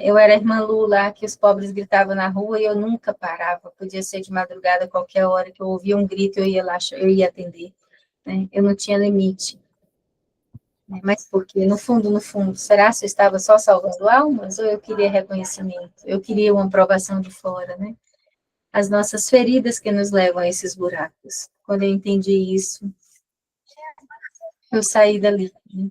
eu era a irmã Lu lá, que os pobres gritavam na rua e eu nunca parava. Podia ser de madrugada, qualquer hora que eu ouvia um grito, eu ia lá, eu ia atender. Né? Eu não tinha limite. Né? Mas por quê? No fundo, será que eu estava só salvando almas ou eu queria reconhecimento? Eu queria uma aprovação de fora, né? As nossas feridas que nos levam a esses buracos. Quando eu entendi isso, eu saí dali. Né?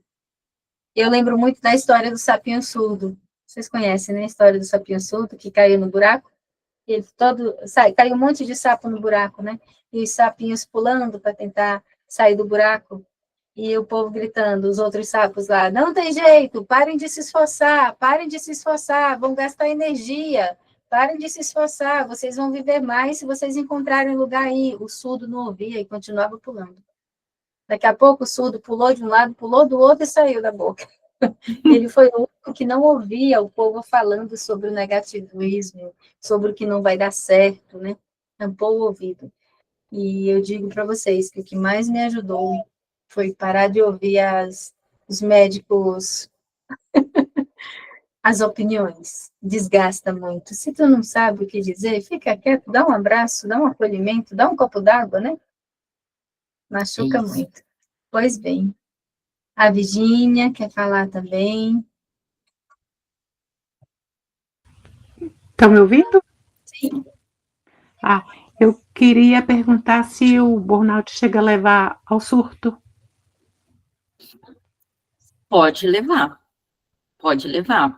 Eu lembro muito da história do sapinho surdo. Vocês conhecem, né? A história do sapinho surdo que caiu no buraco? Ele caiu um monte de sapo no buraco, né? E os sapinhos pulando para tentar sair do buraco. E o povo gritando, os outros sapos lá, não tem jeito, parem de se esforçar, vão gastar energia, parem de se esforçar, vocês vão viver mais se vocês encontrarem lugar aí. O surdo não ouvia e continuava pulando. Daqui a pouco o surdo pulou de um lado, pulou do outro e saiu da boca. Ele foi o único que não ouvia o povo falando sobre o negativismo, sobre o que não vai dar certo, né? Tampou o ouvido. E eu digo para vocês que o que mais me ajudou foi parar de ouvir os médicos, as opiniões. Desgasta muito. Se tu não sabe o que dizer, fica quieto, dá um abraço, dá um acolhimento, dá um copo d'água, né? Machuca muito. Pois bem. A Virgínia quer falar também. Estão me ouvindo? Sim. Eu queria perguntar se o burnout chega a levar ao surto. Pode levar,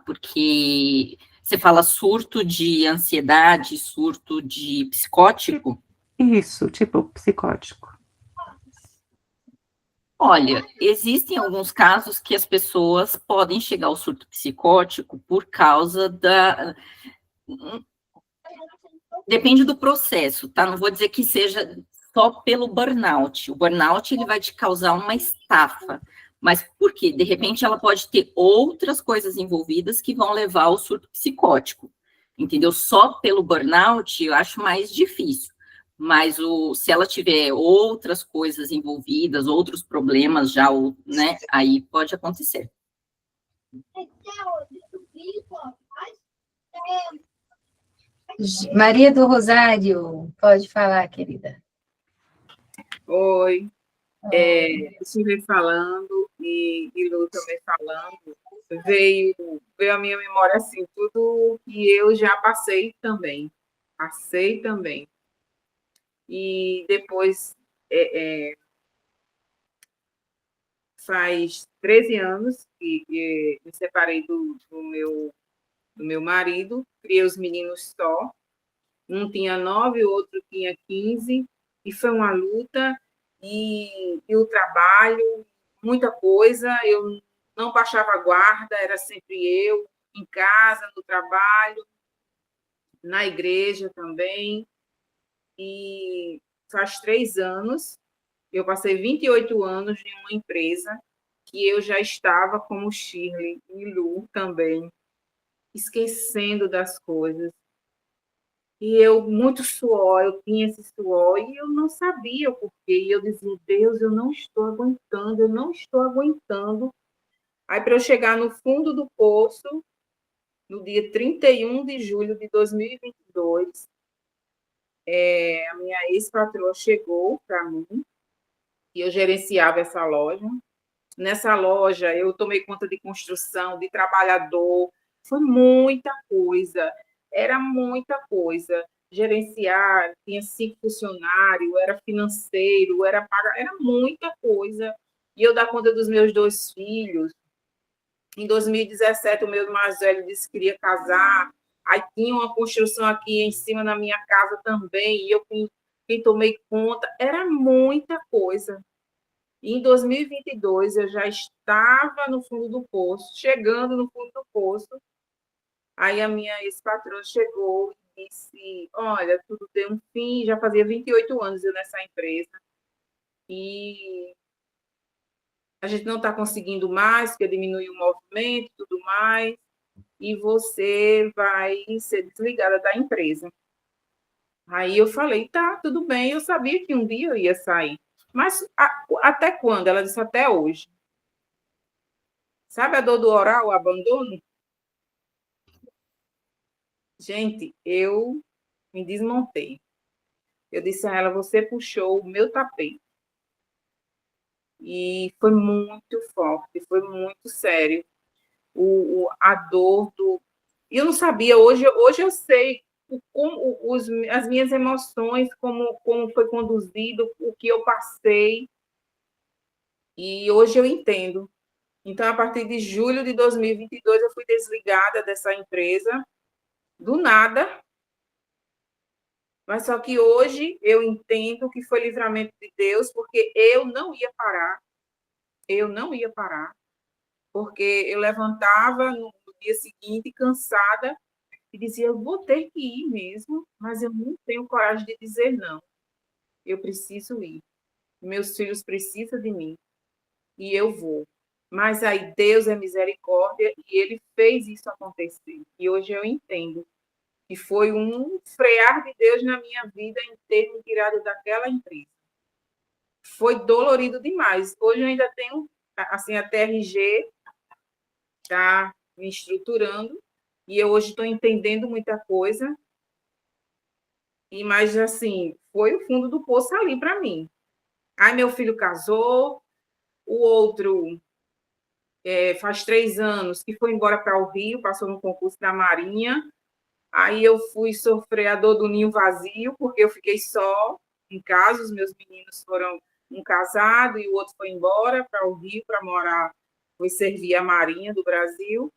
porque você fala surto de ansiedade, surto de psicótico. Isso, tipo psicótico. Olha, existem alguns casos que as pessoas podem chegar ao surto psicótico por causa da. Depende do processo, tá? Não vou dizer que seja só pelo burnout. O burnout ele vai te causar uma estafa. Mas por quê? De repente ela pode ter outras coisas envolvidas que vão levar ao surto psicótico. Entendeu? Só pelo burnout eu acho mais difícil. Mas se ela tiver outras coisas envolvidas, outros problemas já, né? Aí pode acontecer. Maria do Rosário, pode falar, querida. Oi, estive falando e Lu também falando, veio a minha memória assim, tudo que eu já passei também, e depois faz 13 anos que me separei do meu marido, criei os meninos só, um tinha 9, o outro tinha 15, e foi uma luta, e o trabalho, muita coisa, eu não baixava a guarda, era sempre eu, em casa, no trabalho, na igreja também, e faz 3 anos, eu passei 28 anos em uma empresa que eu já estava como Shirley e Lu também, esquecendo das coisas, e eu, muito suor, eu tinha esse suor, e eu não sabia o porquê. E eu dizia, Deus, eu não estou aguentando. Aí, para eu chegar no fundo do poço, no dia 31 de julho de 2022, a minha ex-patroa chegou para mim, e eu gerenciava essa loja. Nessa loja, eu tomei conta de construção, de trabalhador, foi muita coisa, era muita coisa. Gerenciar, tinha 5 funcionários, era financeiro, era pagar, era muita coisa. E eu dar conta dos meus 2 filhos. Em 2017, o meu mais velho disse que queria casar, aí tinha uma construção aqui em cima da minha casa também, e eu quem tomei conta, era muita coisa. Em 2022, eu já estava no fundo do poço, chegando no fundo do poço. Aí a minha ex-patroa chegou e disse: Olha, tudo tem um fim. Já fazia 28 anos eu nessa empresa. E a gente não está conseguindo mais, porque diminuiu o movimento e tudo mais. E você vai ser desligada da empresa. Aí eu falei: Tá, tudo bem. Eu sabia que um dia eu ia sair. Mas até quando? Ela disse: Até hoje. Sabe a dor do oral, o abandono? Gente, eu me desmontei. Eu disse a ela: Você puxou o meu tapete. E foi muito forte, foi muito sério. A dor do. Eu não sabia, hoje eu sei as minhas emoções, como foi conduzido, o que eu passei. E hoje eu entendo. Então, a partir de julho de 2022, eu fui desligada dessa empresa, do nada, mas só que hoje eu entendo que foi livramento de Deus, porque eu não ia parar, porque eu levantava no dia seguinte cansada e dizia: eu vou ter que ir mesmo, mas eu não tenho coragem de dizer não, eu preciso ir, meus filhos precisam de mim, e eu vou. Mas aí Deus é misericórdia e Ele fez isso acontecer. E hoje eu entendo que foi um frear de Deus na minha vida em ter me tirado daquela empresa. Foi dolorido demais. Hoje eu ainda tenho, assim, a TRG está me estruturando e eu hoje estou entendendo muita coisa. Mas, assim, foi o fundo do poço ali para mim. Aí meu filho casou, o outro faz 3 anos que foi embora para o Rio, passou no concurso da Marinha. Aí eu fui sofrer a dor do ninho vazio, porque eu fiquei só em casa, os meus meninos foram um casado e o outro foi embora para o Rio para morar, foi servir a Marinha do Brasil,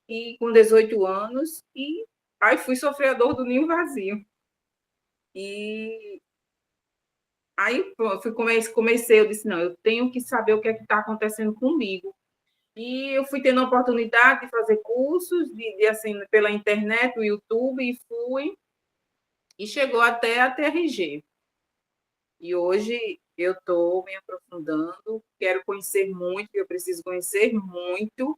e com 18 anos, e aí fui sofrer a dor do ninho vazio. E aí comecei, eu disse: não, eu tenho que saber o que é que está acontecendo comigo. E eu fui tendo a oportunidade de fazer cursos, assim, pela internet, no YouTube, e fui, e chegou até a TRG. E hoje eu estou me aprofundando, quero conhecer muito, eu preciso conhecer muito,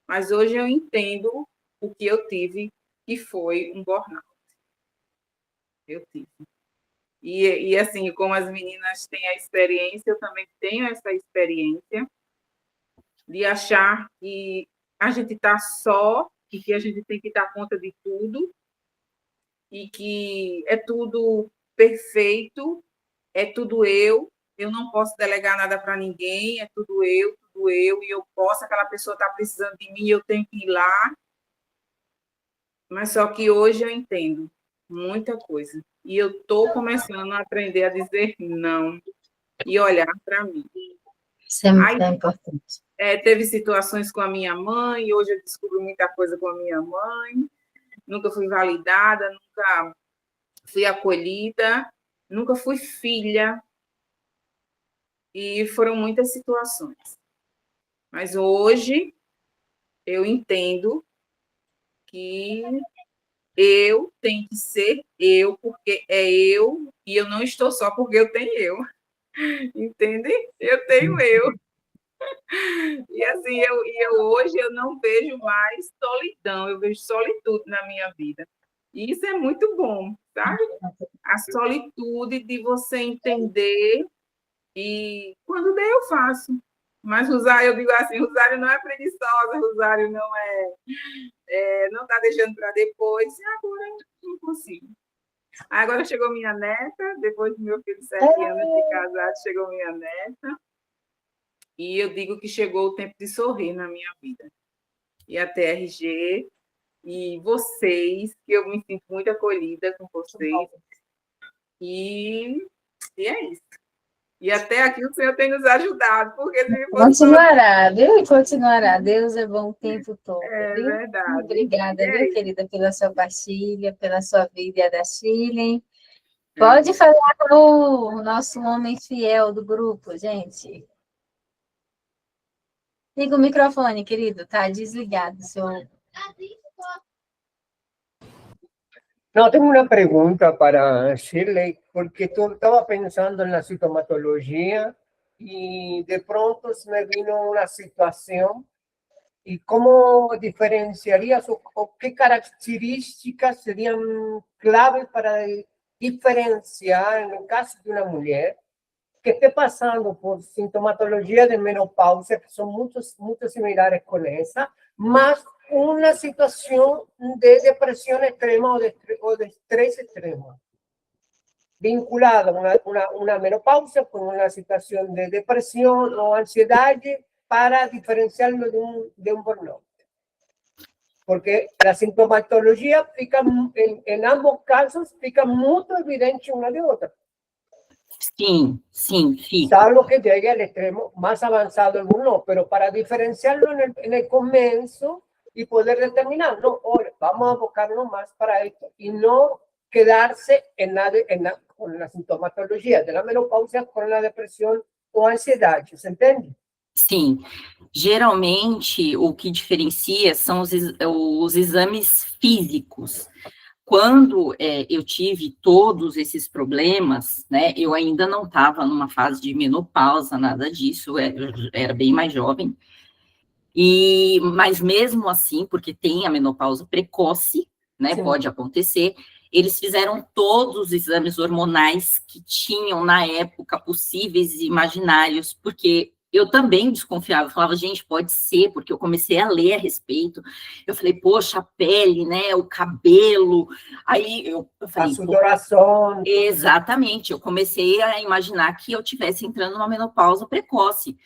mas hoje eu entendo o que eu tive, que foi um burnout. Eu tive. E assim, como as meninas têm a experiência, eu também tenho essa experiência de achar que a gente está só e que a gente tem que dar conta de tudo e que é tudo perfeito, é tudo eu não posso delegar nada para ninguém, é tudo eu, e eu posso, aquela pessoa está precisando de mim, eu tenho que ir lá. Mas só que hoje eu entendo muita coisa. E eu estou começando a aprender a dizer não e olhar para mim. Isso é muito importante. Teve situações com a minha mãe, hoje eu descubro muita coisa com a minha mãe, nunca fui validada, nunca fui acolhida, nunca fui filha, e foram muitas situações. Mas hoje eu entendo que eu tenho que ser eu, porque é eu, e eu não estou só porque eu tenho eu. Entende? Eu tenho eu. E assim, hoje eu não vejo mais solidão, eu vejo solitude na minha vida. E isso é muito bom, sabe? A solitude de você entender, e quando der eu faço, Mas Rosário, eu digo assim, Rosário não é preguiçosa, Rosário não está deixando para depois, e agora não consigo. Agora chegou minha neta, depois do meu filho de 7 anos de casado, chegou minha neta, e eu digo que chegou o tempo de sorrir na minha vida. E a TRG, e vocês, que eu me sinto muito acolhida com vocês, e é isso. E até aqui o Senhor tem nos ajudado, porque se fosse... Continuará, viu? E continuará. Deus é bom o tempo todo, viu? verdade. Obrigada, viu, querida, pela sua partilha, pela sua vida e a da Shirley. Pode falar com o nosso homem fiel do grupo, gente. Liga o microfone, querido, tá desligado, senhor. No, tengo una pregunta para Shirley, porque tú estaba pensando en la sintomatología y de pronto se me vino una situación y cómo diferenciarías o qué características serían claves para diferenciar en el caso de una mujer que esté pasando por sintomatología de menopausia, que son muy similares con esa, más una situación de depresión extrema o de estrés extremo, vinculada a una menopausia con una situación de depresión o ansiedad para diferenciarlo de un burnout. Porque la sintomatología en ambos casos fica muy evidente una de otra. Sim, fica. Salvo que llegue al extremo más avanzado el burnout, pero para diferenciarlo en el comienzo y poder determinar, no, ahora vamos a abocarnos más para esto y no quedarse con la sintomatología de la menopausia, con la depresión o ansiedad, ¿se entiende? Sim, geralmente o que diferencia são os exames físicos. Quando eu tive todos esses problemas, né, eu ainda não estava numa fase de menopausa, nada disso, eu era bem mais jovem, mas mesmo assim, porque tem a menopausa precoce, né, pode acontecer, eles fizeram todos os exames hormonais que tinham na época possíveis e imaginários, porque eu também desconfiava, eu falava, gente, pode ser, porque eu comecei a ler a respeito, eu falei, poxa, a pele, né, o cabelo, aí eu falei... A sudoração. Exatamente, eu comecei a imaginar que eu estivesse entrando numa menopausa precoce.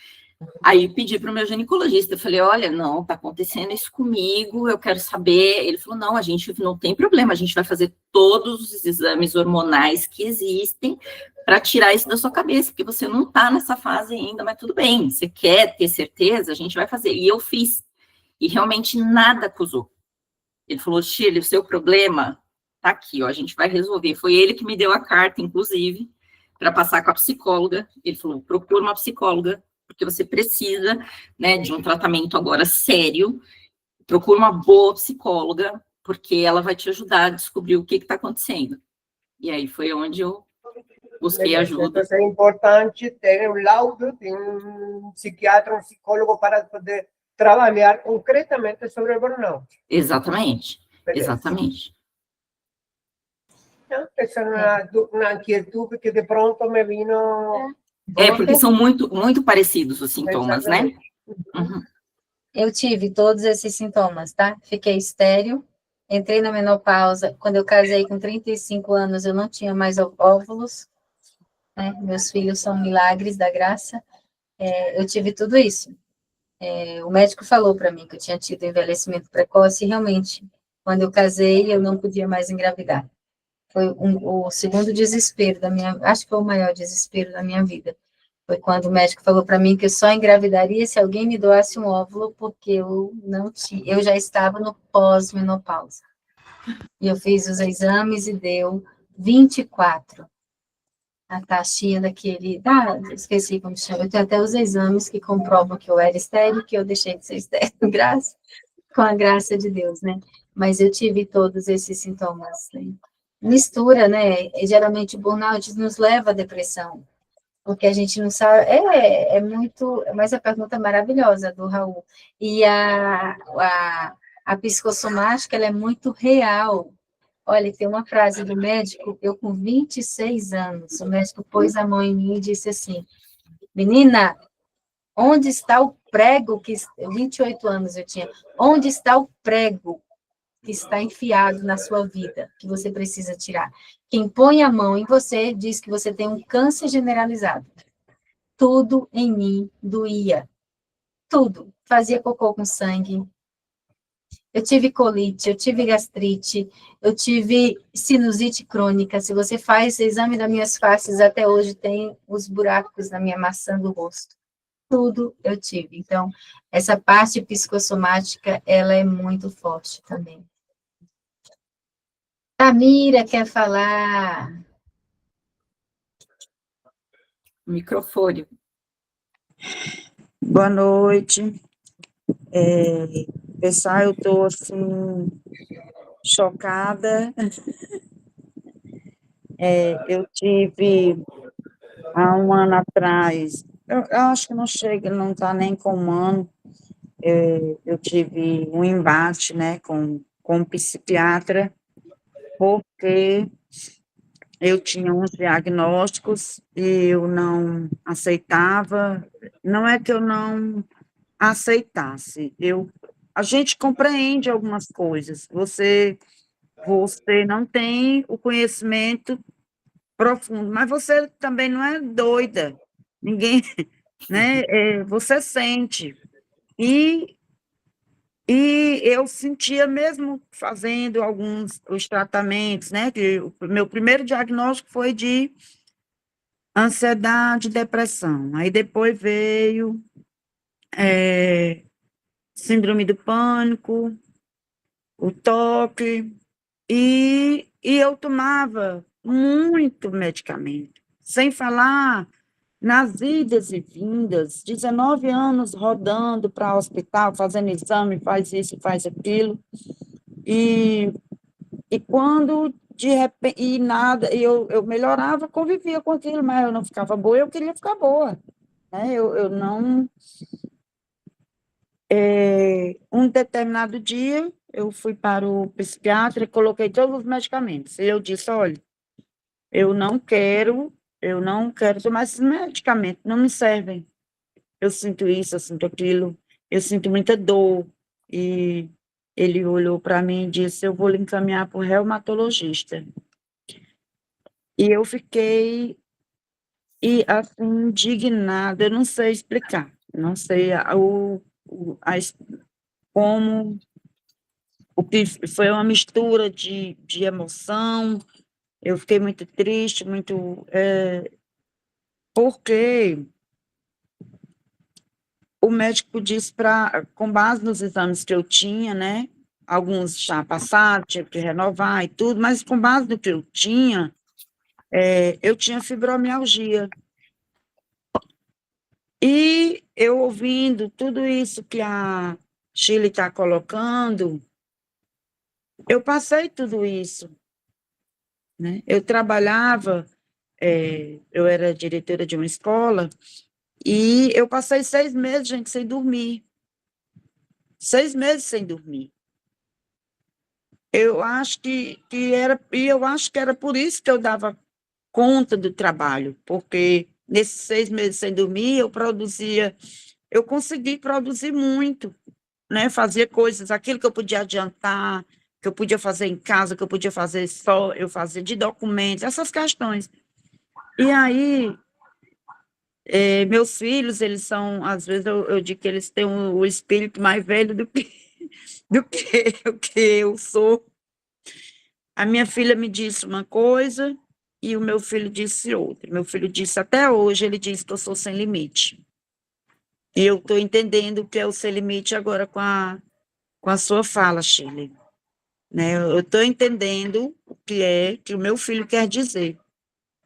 Aí pedi para o meu ginecologista, eu falei, olha, não, está acontecendo isso comigo, eu quero saber. Ele falou, não, a gente não tem problema, a gente vai fazer todos os exames hormonais que existem para tirar isso da sua cabeça, porque você não está nessa fase ainda, mas tudo bem, você quer ter certeza, a gente vai fazer. E eu fiz, e realmente nada acusou. Ele falou, Shirley, o seu problema está aqui, ó, a gente vai resolver. Foi ele que me deu a carta, inclusive, para passar com a psicóloga. Ele falou, procura uma psicóloga, porque você precisa, né, de um tratamento agora sério, procura uma boa psicóloga, porque ela vai te ajudar a descobrir o que está acontecendo. E aí foi onde eu busquei ajuda. Então, é importante ter um laudo de um psiquiatra, um psicólogo, para poder trabalhar concretamente sobre o burnout. Exatamente, exatamente. Essa é uma inquietude que de pronto me vino... Porque são muito parecidos os sintomas, né? Uhum. Eu tive todos esses sintomas, tá? Fiquei estéril, entrei na menopausa. Quando eu casei com 35 anos, eu não tinha mais óvulos, né? Meus filhos são milagres da graça. Eu tive tudo isso. O médico falou para mim que eu tinha tido envelhecimento precoce, e realmente, quando eu casei, eu não podia mais engravidar. Foi o segundo desespero acho que foi o maior desespero da minha vida. Foi quando o médico falou para mim que eu só engravidaria se alguém me doasse um óvulo, porque eu já estava no pós-menopausa. E eu fiz os exames e deu 24. A taxinha daquele... esqueci como chama. Eu tenho até os exames que comprovam que eu era estéril, que eu deixei de ser estéril, com a graça de Deus, né? Mas eu tive todos esses sintomas, né? Mistura, né? E, geralmente o burnout nos leva à depressão, porque a gente não sabe, mas a pergunta maravilhosa do Raul, e a psicossomática, ela é muito real. Olha, tem uma frase do médico, eu com 26 anos, o médico pôs a mão em mim e disse assim, menina, Onde está o prego que 28 anos eu tinha. Onde está o prego que está enfiado na sua vida, que você precisa tirar? Quem põe a mão em você diz que você tem um câncer generalizado. Tudo em mim doía. Tudo. Fazia cocô com sangue. Eu tive colite, eu tive gastrite, eu tive sinusite crônica. Se você faz exame das minhas faces, até hoje tem os buracos na minha maçã do rosto. Tudo eu tive. Então, essa parte psicossomática, ela é muito forte também. Tamira quer falar. Microfone. Boa noite. Pessoal, eu estou, assim, chocada. Eu tive, há um ano atrás, eu acho que não chega, não está nem com um ano, eu tive um embate, né, com um psiquiatra, porque eu tinha uns diagnósticos e eu não aceitava. Não é que eu não aceitasse, a gente compreende algumas coisas, você não tem o conhecimento profundo, mas você também não é doida, ninguém, né, você sente, e, e eu sentia mesmo fazendo os tratamentos, né, que o meu primeiro diagnóstico foi de ansiedade, depressão, aí depois veio síndrome do pânico, o toque, e eu tomava muito medicamento, sem falar nas idas e vindas, 19 anos rodando para o hospital, fazendo exame, faz isso, faz aquilo, e, e quando, de repente, e nada, eu melhorava, convivia com aquilo, mas eu não ficava boa, eu queria ficar boa, né? Eu não... um determinado dia, eu fui para o psiquiatra e coloquei todos os medicamentos. E eu disse, olha, eu não quero tomar esses medicamentos, não me servem. Eu sinto isso, eu sinto aquilo, eu sinto muita dor. E ele olhou para mim e disse, eu vou lhe encaminhar para o reumatologista. E eu fiquei, assim, indignada, eu não sei explicar, não sei como... O que foi uma mistura de emoção, eu fiquei muito triste, porque o médico disse com base nos exames que eu tinha, né, alguns já passaram, tinha que renovar e tudo, mas com base no que eu tinha fibromialgia. E eu ouvindo tudo isso que a Shirley está colocando, eu passei tudo isso, né? Eu trabalhava, eu era diretora de uma escola, e eu passei 6 meses, gente, sem dormir. 6 meses sem dormir. Eu acho eu acho que era por isso que eu dava conta do trabalho, porque nesses 6 meses sem dormir, eu consegui produzir muito, né? Fazer coisas, aquilo que eu podia adiantar, que eu podia fazer em casa, que eu podia fazer só, eu fazia de documentos, essas questões. E aí, meus filhos, eles são, às vezes eu digo que eles têm o espírito mais velho do que o que eu sou. A minha filha me disse uma coisa e o meu filho disse outra. Meu filho disse, até hoje, ele diz que eu sou sem limite. E eu estou entendendo o que é o sem limite agora com a sua fala, Shirley. Né? Eu estou entendendo o que é que o meu filho quer dizer.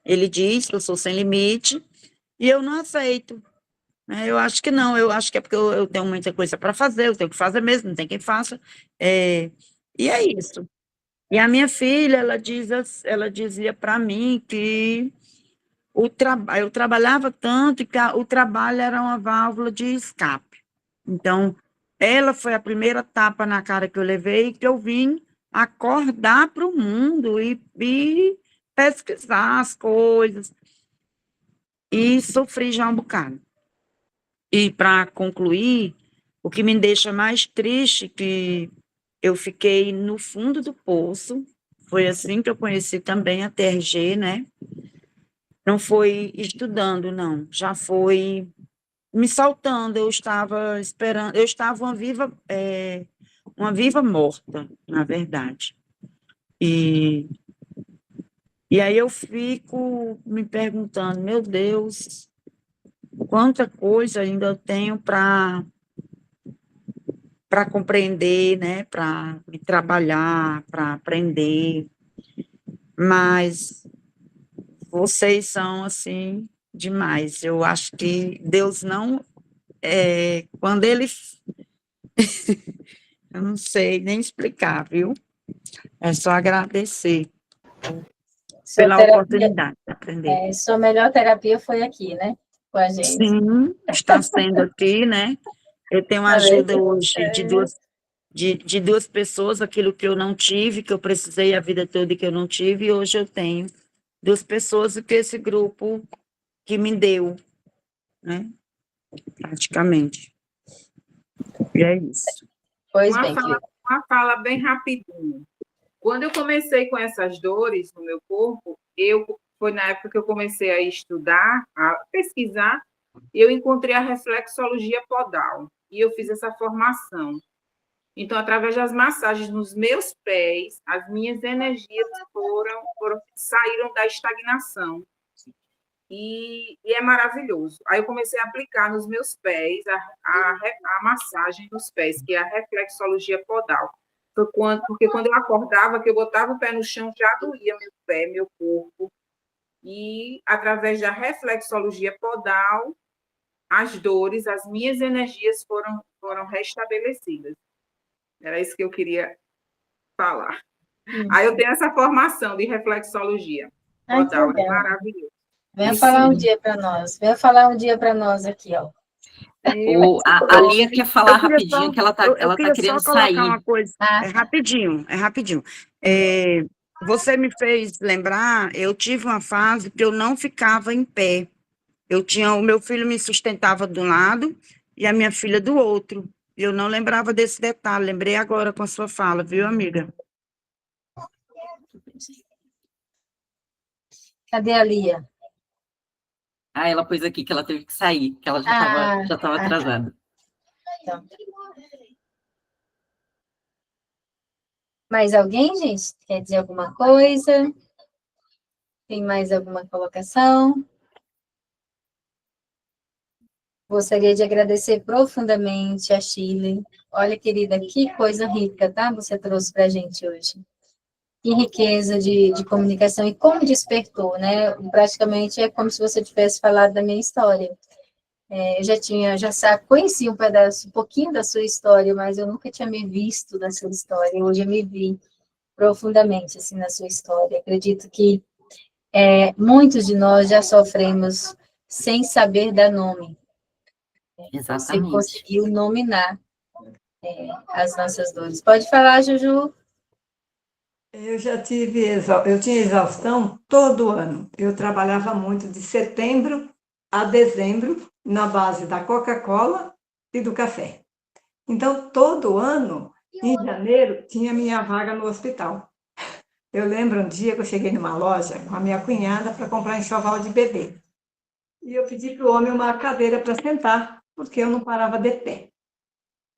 Ele diz que eu sou sem limite e eu não aceito. Né? Eu acho que não, eu acho que é porque eu tenho muita coisa para fazer, eu tenho que fazer mesmo, não tem quem faça. E é isso. E a minha filha, ela dizia para mim que eu trabalhava tanto que o trabalho era uma válvula de escape. Então, ela foi a primeira tapa na cara que eu levei, que eu vim acordar para o mundo e pesquisar as coisas. E sofri já um bocado. E para concluir, o que me deixa mais triste que eu fiquei no fundo do poço, foi assim que eu conheci também a TRG, né? Não foi estudando, não, já foi me saltando, eu estava esperando, eu estava uma viva morta, na verdade. E aí eu fico me perguntando, meu Deus, quanta coisa ainda eu tenho para compreender, né, para me trabalhar, para aprender, mas vocês são, assim, demais. Eu acho que Deus não, quando Ele, eu não sei nem explicar, viu? É só agradecer Sua pela terapia, oportunidade de aprender. sua melhor terapia foi aqui, né? Com a gente. Sim, está sendo aqui, né? Eu tenho uma Tá vendo? ajuda hoje de duas pessoas, aquilo que eu não tive, que eu precisei a vida toda e que eu não tive, e hoje eu tenho duas pessoas que esse grupo que me deu, né? Praticamente. E é isso. Pois bem, querida. Uma fala bem rapidinho. Quando eu comecei com essas dores no meu corpo, foi na época que eu comecei a estudar, a pesquisar, e eu encontrei a reflexologia podal, e eu fiz essa formação. Então, através das massagens nos meus pés, as minhas energias saíram da estagnação. E é maravilhoso. Aí eu comecei a aplicar nos meus pés a massagem nos pés, que é a reflexologia podal. Porque quando eu acordava, que eu botava o pé no chão, já doía meu pé, meu corpo. E através da reflexologia podal, as dores, as minhas energias foram restabelecidas. Era isso que eu queria falar. Aí eu tenho essa formação de reflexologia podal, é maravilhoso. Venha falar um dia para nós. Venha falar um dia para nós aqui, ó. A Lia quer falar Eu queria rapidinho, só- que ela tá eu queria querendo só colocar sair. uma coisa, é rapidinho. Você me fez lembrar, eu tive uma fase que eu não ficava em pé. O meu filho me sustentava de um lado e a minha filha do outro. Eu não lembrava desse detalhe, lembrei agora com a sua fala, viu, amiga? Cadê a Lia? Ah, ela pôs aqui que ela teve que sair, que ela já estava atrasada. Então. Mais alguém, gente? Quer dizer alguma coisa? Tem mais alguma colocação? Gostaria de agradecer profundamente a Shirley. Olha, querida, que coisa rica, tá? Você trouxe para a gente hoje. Que riqueza de comunicação e como despertou, né? Praticamente é como se você tivesse falado da minha história. Eu conheci um pouquinho da sua história, mas eu nunca tinha me visto na sua história. Hoje eu me vi profundamente, assim, na sua história. Acredito que muitos de nós já sofremos sem saber dar nome. Você Exatamente. conseguiu nominar as nossas dores. Pode falar, Juju. Eu tinha exaustão todo ano. Eu trabalhava muito de setembro a dezembro na base da Coca-Cola e do café. Então, todo ano, em janeiro, tinha minha vaga no hospital. Eu lembro um dia que eu cheguei numa loja com a minha cunhada para comprar enxoval de bebê. E eu pedi para o homem uma cadeira para sentar, porque eu não parava de pé.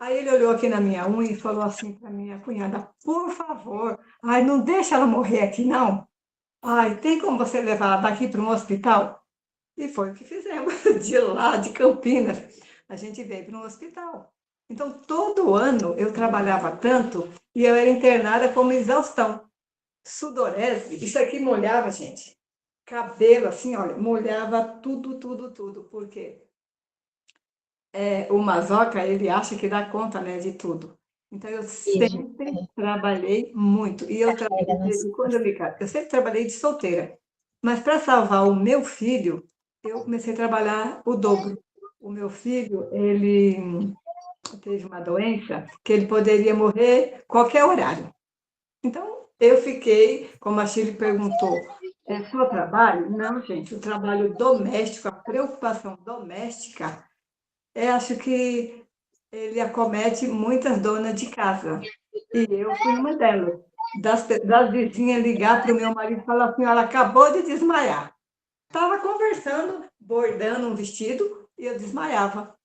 Aí ele olhou aqui na minha unha e falou assim para minha cunhada, por favor, ai, não deixa ela morrer aqui, não. Ai, tem como você levar ela daqui para um hospital? E foi o que fizemos, de lá, de Campinas. A gente veio para um hospital. Então, todo ano eu trabalhava tanto e eu era internada como exaustão. Sudorese, isso aqui molhava, gente. Cabelo, assim, olha, molhava tudo, porque o masoca, ele acha que dá conta, né, de tudo. Então, eu sempre trabalhei muito. E eu trabalhei, quando eu me casei, eu sempre trabalhei de solteira. Mas para salvar o meu filho, eu comecei a trabalhar o dobro. O meu filho, ele teve uma doença que ele poderia morrer qualquer horário. Então, eu fiquei, como a Shirley perguntou, é só trabalho? Não, gente, o trabalho doméstico, a preocupação doméstica acho que ele acomete muitas donas de casa. E eu fui uma delas. Das vizinhas ligar para o meu marido e falar assim, ela acabou de desmaiar. Estava conversando, bordando um vestido, e eu desmaiava.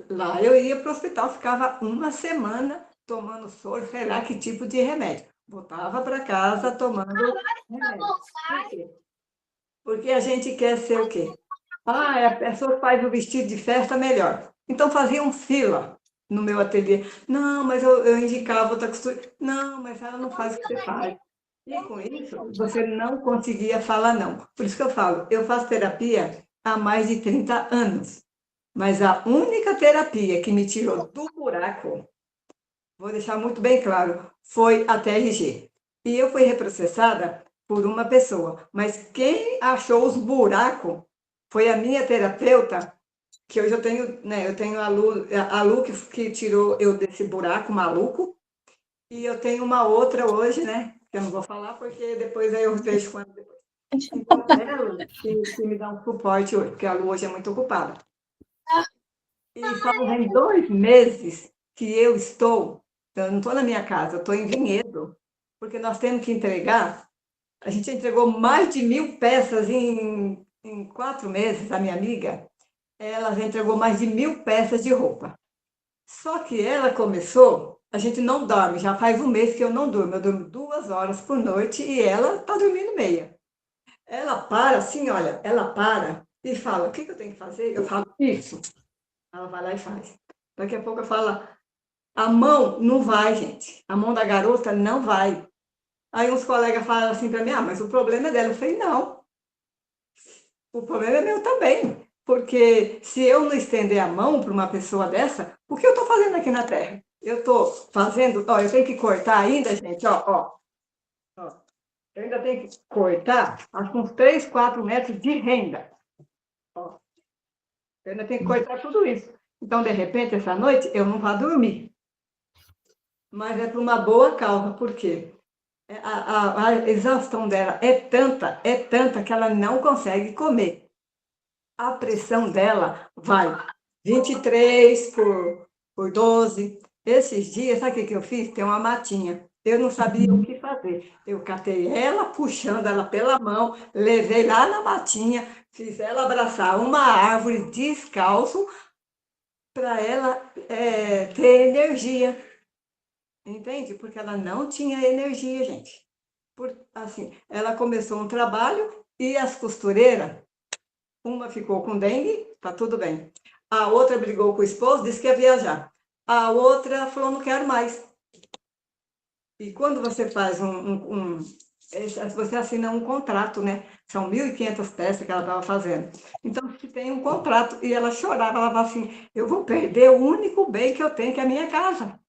Lá eu ia para o hospital, ficava uma semana tomando soro, sei lá que tipo de remédio. Voltava para casa tomando remédio. Por quê? Porque a gente quer ser o quê? Ah, a pessoa faz o vestido de festa melhor. Então faziam fila no meu ateliê. Não, mas eu indicava outra costura. Não, mas ela não faz o que você faz. E com isso, você não conseguia falar não. Por isso que eu falo, eu faço terapia há mais de 30 anos. Mas a única terapia que me tirou do buraco, vou deixar muito bem claro, foi a TRG. E eu fui reprocessada por uma pessoa. Mas quem achou os buracos foi a minha terapeuta, que hoje eu tenho, né, eu tenho a Lu que tirou eu desse buraco maluco, e eu tenho uma outra hoje, né, que eu não vou falar, porque depois aí eu vejo quando depois. Então, ela que me dá um suporte hoje, porque a Lu hoje é muito ocupada. E fazem 2 meses que eu não estou na minha casa, eu estou em Vinhedo, porque nós temos que entregar, a gente entregou mais de 1.000 peças em 4 meses, a minha amiga, ela já entregou mais de 1.000 peças de roupa. Só que ela começou, a gente não dorme, já faz um mês que eu não durmo, eu durmo 2 horas por noite e ela está dormindo meia. Ela para assim, olha, ela para e fala, o que eu tenho que fazer? Eu falo, isso. Ela vai lá e faz. Daqui a pouco eu falo, a mão não vai, gente. A mão da garota não vai. Aí uns colegas falam assim para mim, mas o problema é dela. Eu falei, não, o problema é meu também. Porque se eu não estender a mão para uma pessoa dessa, o que eu estou fazendo aqui na Terra? Eu estou fazendo, eu tenho que cortar ainda, gente, ó. Eu ainda tenho que cortar, acho que uns 3, 4 metros de renda. Ó. Eu ainda tenho que cortar tudo isso. Então, de repente, essa noite, eu não vou dormir. Mas é por uma boa causa, por quê? A exaustão dela é tanta que ela não consegue comer. A pressão dela vai 23 por 12. Esses dias, sabe o que eu fiz? Tem uma matinha. Eu não sabia o que fazer. Eu catei ela, puxando ela pela mão, levei lá na matinha, fiz ela abraçar uma árvore descalço para ela ter energia. Entende? Porque ela não tinha energia, gente. Assim, ela começou um trabalho e as costureiras, uma ficou com dengue, tá tudo bem. A outra brigou com o esposo, disse que ia viajar. A outra falou, não quero mais. E quando você faz você assina um contrato, né? São 1.500 peças que ela estava fazendo. Então, você tem um contrato. E ela chorava, ela falava assim, eu vou perder o único bem que eu tenho, que é a minha casa.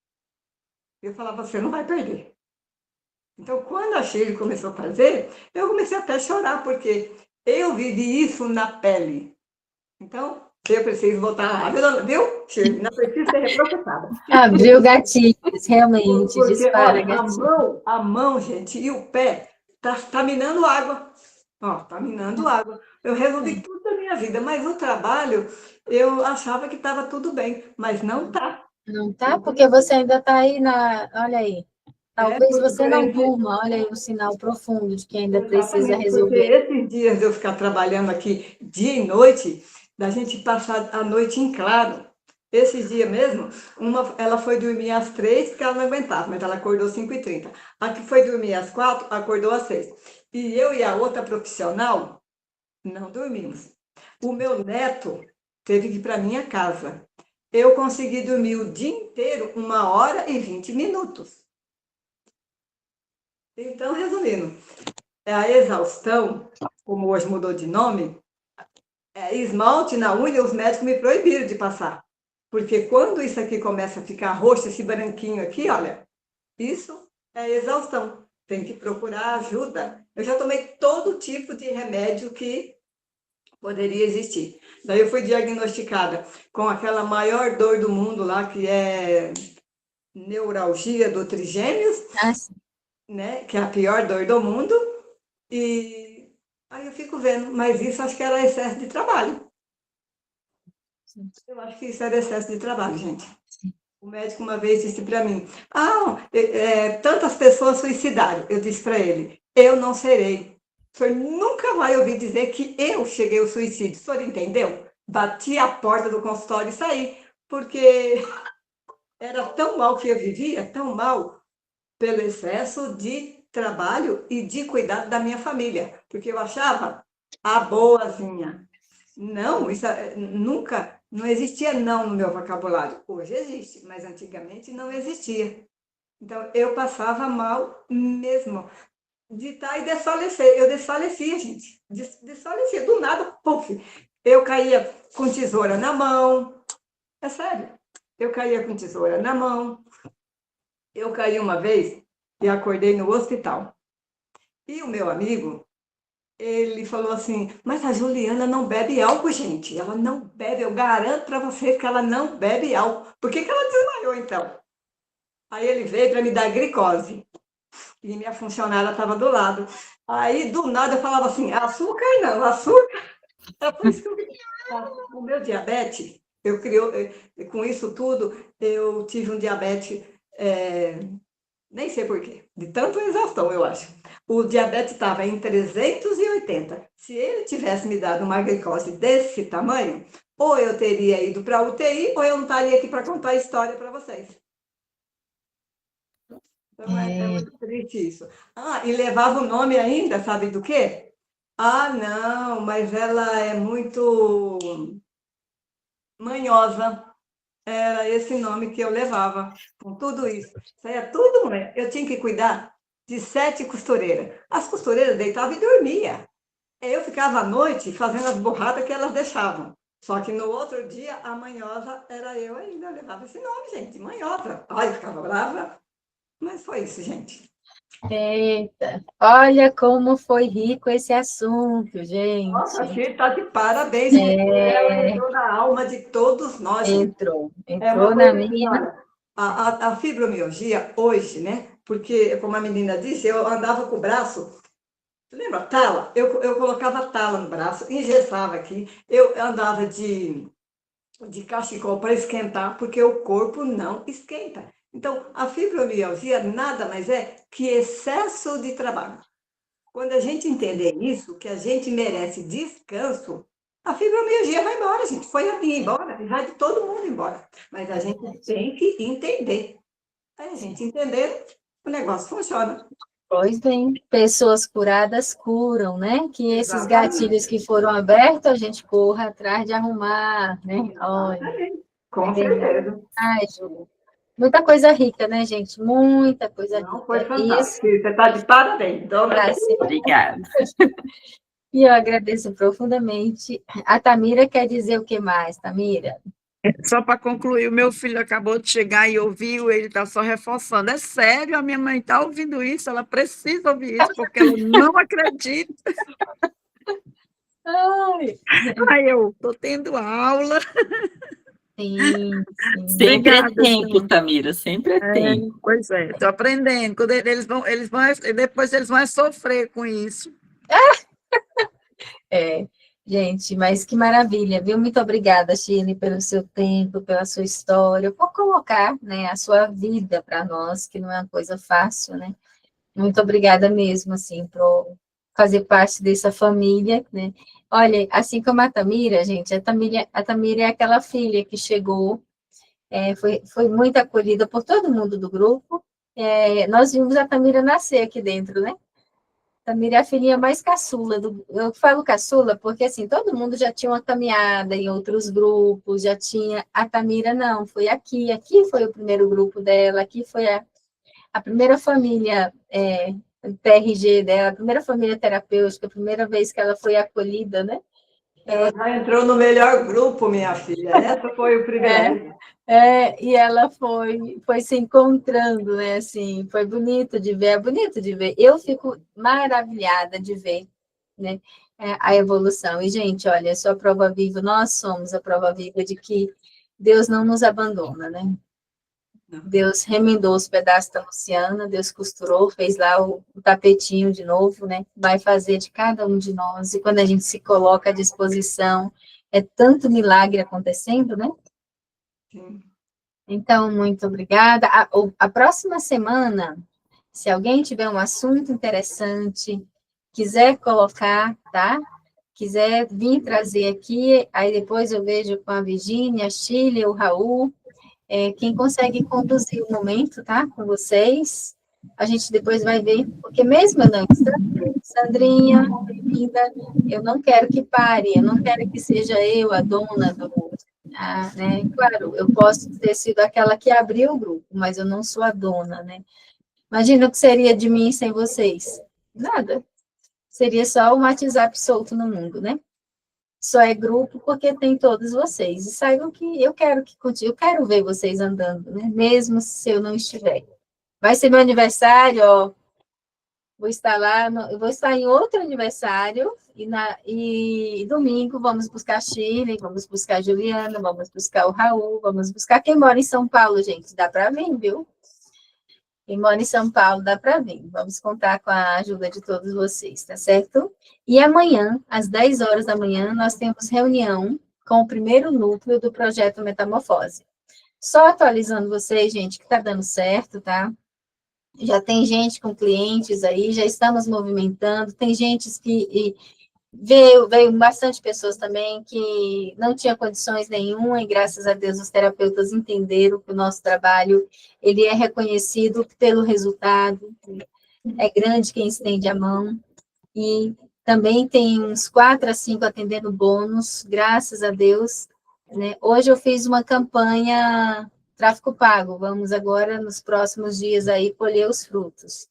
Eu falava, você não vai perder. Então, quando a Shirley começou a fazer, eu comecei até a chorar, porque eu vivi isso na pele. Então, eu preciso voltar lá, viu, Shirley? Não preciso ser reprocessada. Abriu gatilhos, realmente, Porque, dispara olha, gatilhos. a mão, gente, e o pé, tá minando água. Ó, tá minando água. Eu resolvi tudo da minha vida, mas o trabalho, eu achava que estava tudo bem, mas não tá. Não tá? Porque você ainda está aí olha aí. Talvez por você não esse- durma, olha aí um sinal profundo de que ainda precisa Exatamente, porque resolver. esses dias de eu ficar trabalhando aqui dia e noite, da gente passar a noite em claro. Esses dias mesmo, ela foi dormir às 3 porque ela não aguentava, mas ela acordou às 5h30. A que foi dormir às 4 acordou às 6. E eu e a outra profissional não dormimos. O meu neto teve que ir para minha casa. Eu consegui dormir o dia inteiro, 1h20. Então, resumindo, a exaustão, como hoje mudou de nome, esmalte na unha, os médicos me proibiram de passar. Porque quando isso aqui começa a ficar roxo, esse branquinho aqui, olha, isso é exaustão. Tem que procurar ajuda. Eu já tomei todo tipo de remédio que poderia existir. Daí eu fui diagnosticada com aquela maior dor do mundo lá, que é neuralgia do trigêmeos, né? Que é a pior dor do mundo. E aí eu fico vendo, mas isso acho que era excesso de trabalho. Eu acho que isso era excesso de trabalho, gente. O médico uma vez disse para mim, tantas pessoas suicidaram. Eu disse para ele, eu não serei. O senhor nunca vai ouvir dizer que eu cheguei ao suicídio. O senhor entendeu? Bati a porta do consultório e saí, porque era tão mal que eu vivia, tão mal, pelo excesso de trabalho e de cuidado da minha família, porque eu achava a boazinha. Não, isso nunca, não existia não no meu vocabulário. Hoje existe, mas antigamente não existia. Então, eu passava mal mesmo, de estar e desfalecer. Eu desfalecia, gente. Desfalecia, do nada, puf. Eu caía com tesoura na mão. É sério. Eu caía com tesoura na mão. Eu caí uma vez e acordei no hospital. E o meu amigo, ele falou assim, mas a Juliana não bebe álcool, gente. Ela não bebe, eu garanto para vocês que ela não bebe álcool. Por que ela desmaiou, então? Aí ele veio para me dar glicose. E minha funcionária estava do lado. Aí, do nada, eu falava assim, açúcar não, açúcar. É por isso que o meu diabetes, com isso tudo, eu tive um diabetes, nem sei por quê, de tanta exaustão, eu acho. O diabetes estava em 380. Se ele tivesse me dado uma glicose desse tamanho, ou eu teria ido para a UTI, ou eu não estaria aqui para contar a história para vocês. Então, é muito triste isso. E levava o nome ainda, sabe do quê? Não, mas ela é muito manhosa. Era esse nome que eu levava, com tudo isso. Isso aí é tudo, mulher. Eu tinha que cuidar de 7 costureiras. As costureiras deitavam e dormiam. Eu ficava à noite fazendo as borradas que elas deixavam. Só que no outro dia, a manhosa era eu ainda. Eu levava esse nome, gente, manhosa. Ai, eu ficava brava. Mas foi isso, gente. Eita, olha como foi rico esse assunto, gente. Nossa, a Xi está de parabéns. Ela entrou na alma de todos nós. Entrou Uma na coisa assim, minha. olha, a fibromialgia hoje, né? Porque, como a menina disse, eu andava com o braço, lembra, tala? Eu colocava tala no braço, engessava aqui, eu andava de cachecol para esquentar, porque o corpo não esquenta. Então, a fibromialgia nada mais é que excesso de trabalho. Quando a gente entender isso, que a gente merece descanso, a fibromialgia vai embora, gente. Foi a minha embora, e vai de todo mundo embora. Mas a gente tem que entender. Aí a gente entender, o negócio funciona. Pois bem, pessoas curadas curam, né? Que esses Exatamente. gatilhos que foram abertos, a gente corra atrás de arrumar, né? Olha, Com certeza. ai, Ju, muita coisa rica, né, gente? Muita coisa Não, rica. foi fantástico. Você está de parabéns, dona. Obrigada. E eu agradeço profundamente. A Tamira quer dizer o que mais, Tamira? Só para concluir, o meu filho acabou de chegar e ouviu, ele está só reforçando. É sério, a minha mãe está ouvindo isso, ela precisa ouvir isso, porque ela não acredita. Aí eu estou tendo aula. Sim. Sempre Obrigada, é tempo, senhor. Tamira, sempre é tempo. Pois é, estou aprendendo. Quando depois eles vão sofrer com isso. Gente, mas que maravilha, viu? Muito obrigada, Shirley, pelo seu tempo, pela sua história, por colocar, né, a sua vida para nós, que não é uma coisa fácil, né? Muito obrigada mesmo, assim, por fazer parte dessa família, né? Olha, assim como a Tamira, gente, a Tamira é aquela filha que chegou, foi muito acolhida por todo mundo do grupo. Nós vimos a Tamira nascer aqui dentro, né? Tamira é a filhinha mais caçula. Eu falo caçula porque, assim, todo mundo já tinha uma caminhada em outros grupos, já tinha. A Tamira não, foi aqui. Aqui foi o primeiro grupo dela, aqui foi a primeira família PRG dela, a primeira família terapêutica, a primeira vez que ela foi acolhida, né? Ela já entrou no melhor grupo, minha filha. Essa foi o privilégio. E ela foi se encontrando, né? Assim, foi bonito de ver, é bonito de ver. Eu fico maravilhada de ver, né, a evolução. E, gente, olha, sou a prova viva, nós somos a prova viva de que Deus não nos abandona, né? Deus remendou os pedaços da Luciana, Deus costurou, fez lá o tapetinho de novo, né? Vai fazer de cada um de nós. E quando a gente se coloca à disposição é tanto milagre acontecendo, né? Sim. Então, muito obrigada. A próxima semana, se alguém tiver um assunto interessante, quiser colocar, tá? Quiser vir trazer aqui, aí depois eu vejo com a Virgínia, a Chile, o Raul, quem consegue conduzir o momento, tá? Com vocês. A gente depois vai ver, porque mesmo eu não estando, Sandrinha, bem-vinda, eu não quero que pare, eu não quero que seja eu a dona do... né? Claro, eu posso ter sido aquela que abriu o grupo, mas eu não sou a dona, né? Imagina o que seria de mim sem vocês. Nada. Seria só um WhatsApp solto no mundo, né? Só é grupo porque tem todos vocês. E saibam que eu quero que continue, eu quero ver vocês andando, né? Mesmo se eu não estiver. Vai ser meu aniversário, ó. Vou estar lá, eu vou estar em outro aniversário, e domingo vamos buscar a Chile, vamos buscar a Juliana, vamos buscar o Raul, vamos buscar quem mora em São Paulo, gente. Dá para vir, viu? Quem mora em São Paulo, dá para vir. Vamos contar com a ajuda de todos vocês, tá certo? E amanhã, às 10 horas da manhã, nós temos reunião com o primeiro núcleo do projeto Metamorfose. Só atualizando vocês, gente, que está dando certo, tá? Já tem gente com clientes aí, já estamos movimentando, tem gente que veio bastante pessoas também que não tinha condições nenhuma, e graças a Deus os terapeutas entenderam que o nosso trabalho, ele é reconhecido pelo resultado, é grande quem estende a mão, e também tem uns 4 a 5 atendendo bônus, graças a Deus, né? Hoje eu fiz uma campanha tráfego pago, vamos agora, nos próximos dias aí, colher os frutos,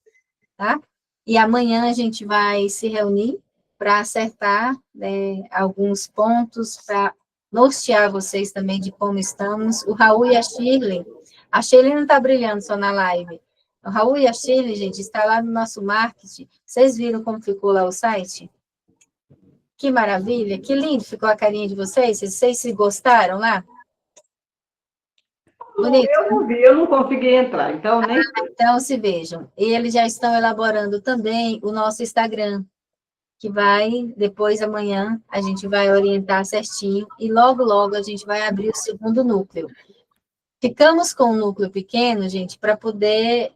tá? E amanhã a gente vai se reunir para acertar, né, alguns pontos, para nortear vocês também de como estamos. O Raul e a Shirley não está brilhando só na live. O Raul e a Shirley, gente, está lá no nosso marketing. Vocês viram como ficou lá o site? Que maravilha, que lindo ficou a carinha de vocês. Vocês se gostaram lá? Bonito. Eu não vi, eu não consegui entrar, então nem... Então, se vejam. E eles já estão elaborando também o nosso Instagram, que vai, depois, amanhã, a gente vai orientar certinho, e logo, logo, a gente vai abrir o segundo núcleo. Ficamos com um núcleo pequeno, gente, para poder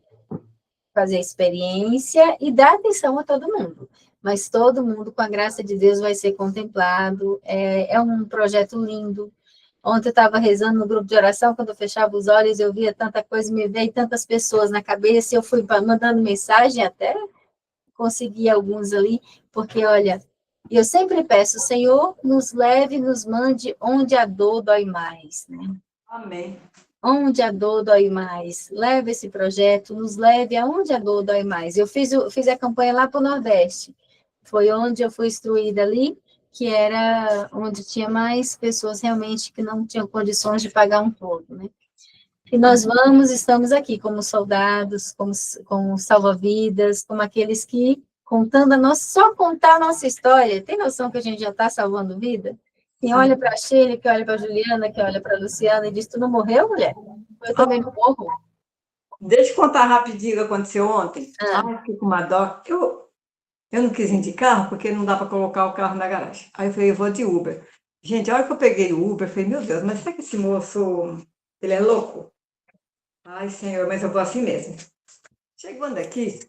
fazer experiência e dar atenção a todo mundo. Mas todo mundo, com a graça de Deus, vai ser contemplado. É um projeto lindo. Ontem eu estava rezando no grupo de oração, quando eu fechava os olhos, eu via tanta coisa, me veio tantas pessoas na cabeça, e eu fui mandando mensagem até conseguir alguns ali, porque, olha, eu sempre peço, Senhor, nos leve, nos mande onde a dor dói mais, né? Amém. Onde a dor dói mais. Leve esse projeto, nos leve aonde a dor dói mais. Eu fiz a campanha lá para o Nordeste. Foi onde eu fui instruída ali, que era onde tinha mais pessoas realmente que não tinham condições de pagar um todo, né? E nós estamos aqui como soldados, como salva-vidas, como aqueles que, só contar a nossa história, tem noção que a gente já está salvando vida? Quem olha para a Sheila, que olha para a Juliana, que olha para a Luciana e diz, tu não morreu, mulher? Eu também não morro. Deixa eu contar rapidinho o que aconteceu ontem. Ai, fiquei com uma dó. Eu não quis ir de carro, porque não dá para colocar o carro na garagem. Aí eu falei, eu vou de Uber. Gente, a hora que eu peguei o Uber, eu falei, meu Deus, mas será que esse moço, ele é louco? Ai, Senhor, mas eu vou assim mesmo. Chegando aqui,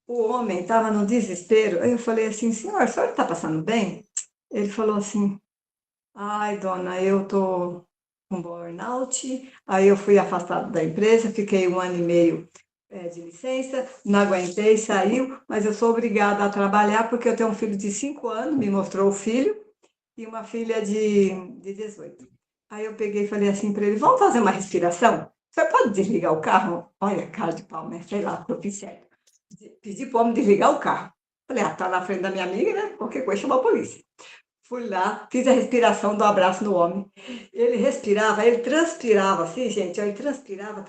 o homem estava no desespero. Aí eu falei assim, senhor, a senhora está passando bem? Ele falou assim, ai, dona, eu estou com burnout. Aí eu fui afastado da empresa, fiquei 1 ano e meio de licença, não aguentei, saiu, mas eu sou obrigada a trabalhar porque eu tenho um filho de 5 anos, me mostrou o filho, e uma filha de 18. Aí eu peguei e falei assim para ele, vamos fazer uma respiração? Você pode desligar o carro? Olha, cara de pau, né? Sei lá, eu fiz certo. Pedi para o homem desligar o carro. Falei, tá na frente da minha amiga, né? Qualquer coisa, chama a polícia. Fui lá, fiz a respiração do abraço no homem. Ele respirava, ele transpirava assim, gente. Aí transpirava.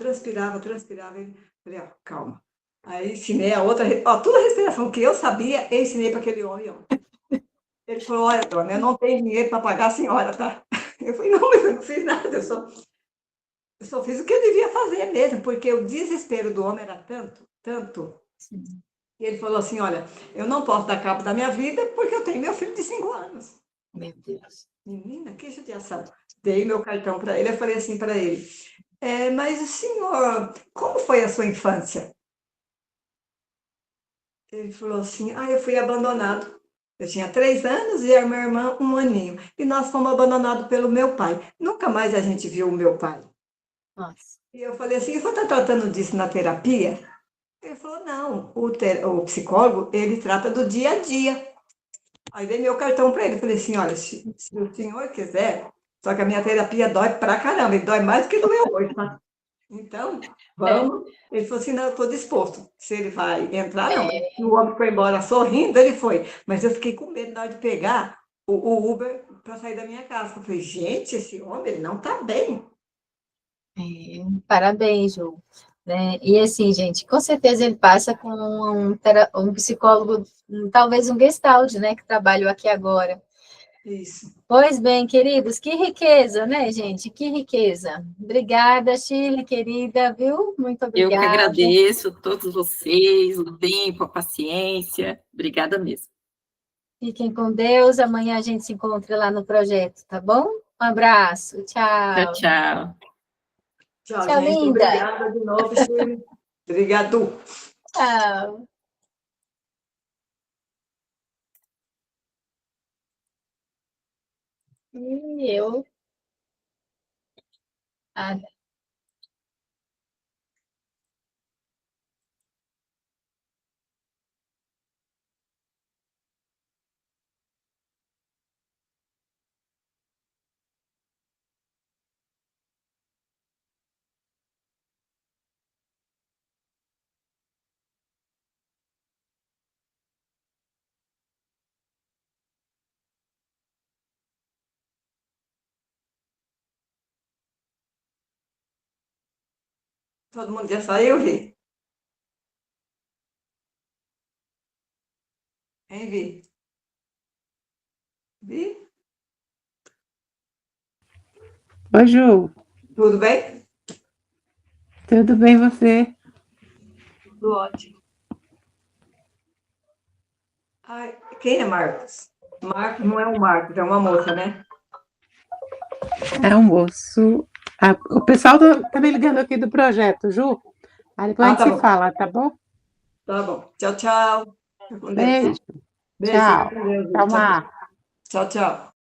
Ele... Falei, ó, calma. Aí ensinei a outra, ó, toda a respiração que eu sabia, eu ensinei para aquele homem. Ele falou, olha, dona, eu não tenho dinheiro para pagar a senhora, tá? Eu falei, não, mas eu não fiz nada, eu só fiz o que eu devia fazer mesmo, porque o desespero do homem era tanto. E ele falou assim, olha, eu não posso dar cabo da minha vida porque eu tenho meu filho de 5 anos. Meu Deus. Menina, que judiação. Dei meu cartão para ele, eu falei assim para ele, mas o senhor, como foi a sua infância? Ele falou assim, eu fui abandonado. Eu tinha 3 anos e a minha irmã 1 aninho. E nós fomos abandonados pelo meu pai. Nunca mais a gente viu o meu pai. Nossa. E eu falei assim, você está tratando disso na terapia? Ele falou, não, o psicólogo, ele trata do dia a dia. Aí dei meu cartão para ele, falei assim, olha, se o senhor quiser, só que a minha terapia dói pra caramba, e dói mais do que doeu hoje, tá? Então, vamos. Ele falou assim, não, eu estou disposto. Se ele vai entrar, não. Mas o homem foi embora sorrindo, ele foi. Mas eu fiquei com medo na hora de pegar o Uber para sair da minha casa. Eu falei, gente, esse homem, ele não está bem. Parabéns, Ju. Né? E assim, gente, com certeza ele passa com um psicólogo, talvez um Gestalt, né, que trabalhou aqui agora. Isso. Pois bem, queridos, que riqueza, né, gente? Que riqueza. Obrigada, Shirley, querida, viu? Muito Eu que obrigada. agradeço todos vocês, o tempo, a paciência. Obrigada mesmo. Fiquem com Deus. Amanhã a gente se encontra lá no projeto, tá bom? Um abraço. Tchau, Tchau. tchau. Tchau, Tchau, gente. linda. Obrigada de novo, Shirley. Obrigado. Tchau. E eu. Todo mundo já saiu, Vi? Hein, Vi? Vi? Oi, Ju. Tudo bem? Tudo bem você? Tudo ótimo. Quem é Marcos? Marcos não é um Marcos, é uma moça, né? É um moço. O pessoal tá me ligando aqui do projeto, Ju. Aí depois a gente tá se bom. fala, tá bom? Tá bom. Tchau, tchau. Fica com Deus. Beijo. Beijo, Tchau. fica com Deus. Tchau, Mar. Tchau, tchau.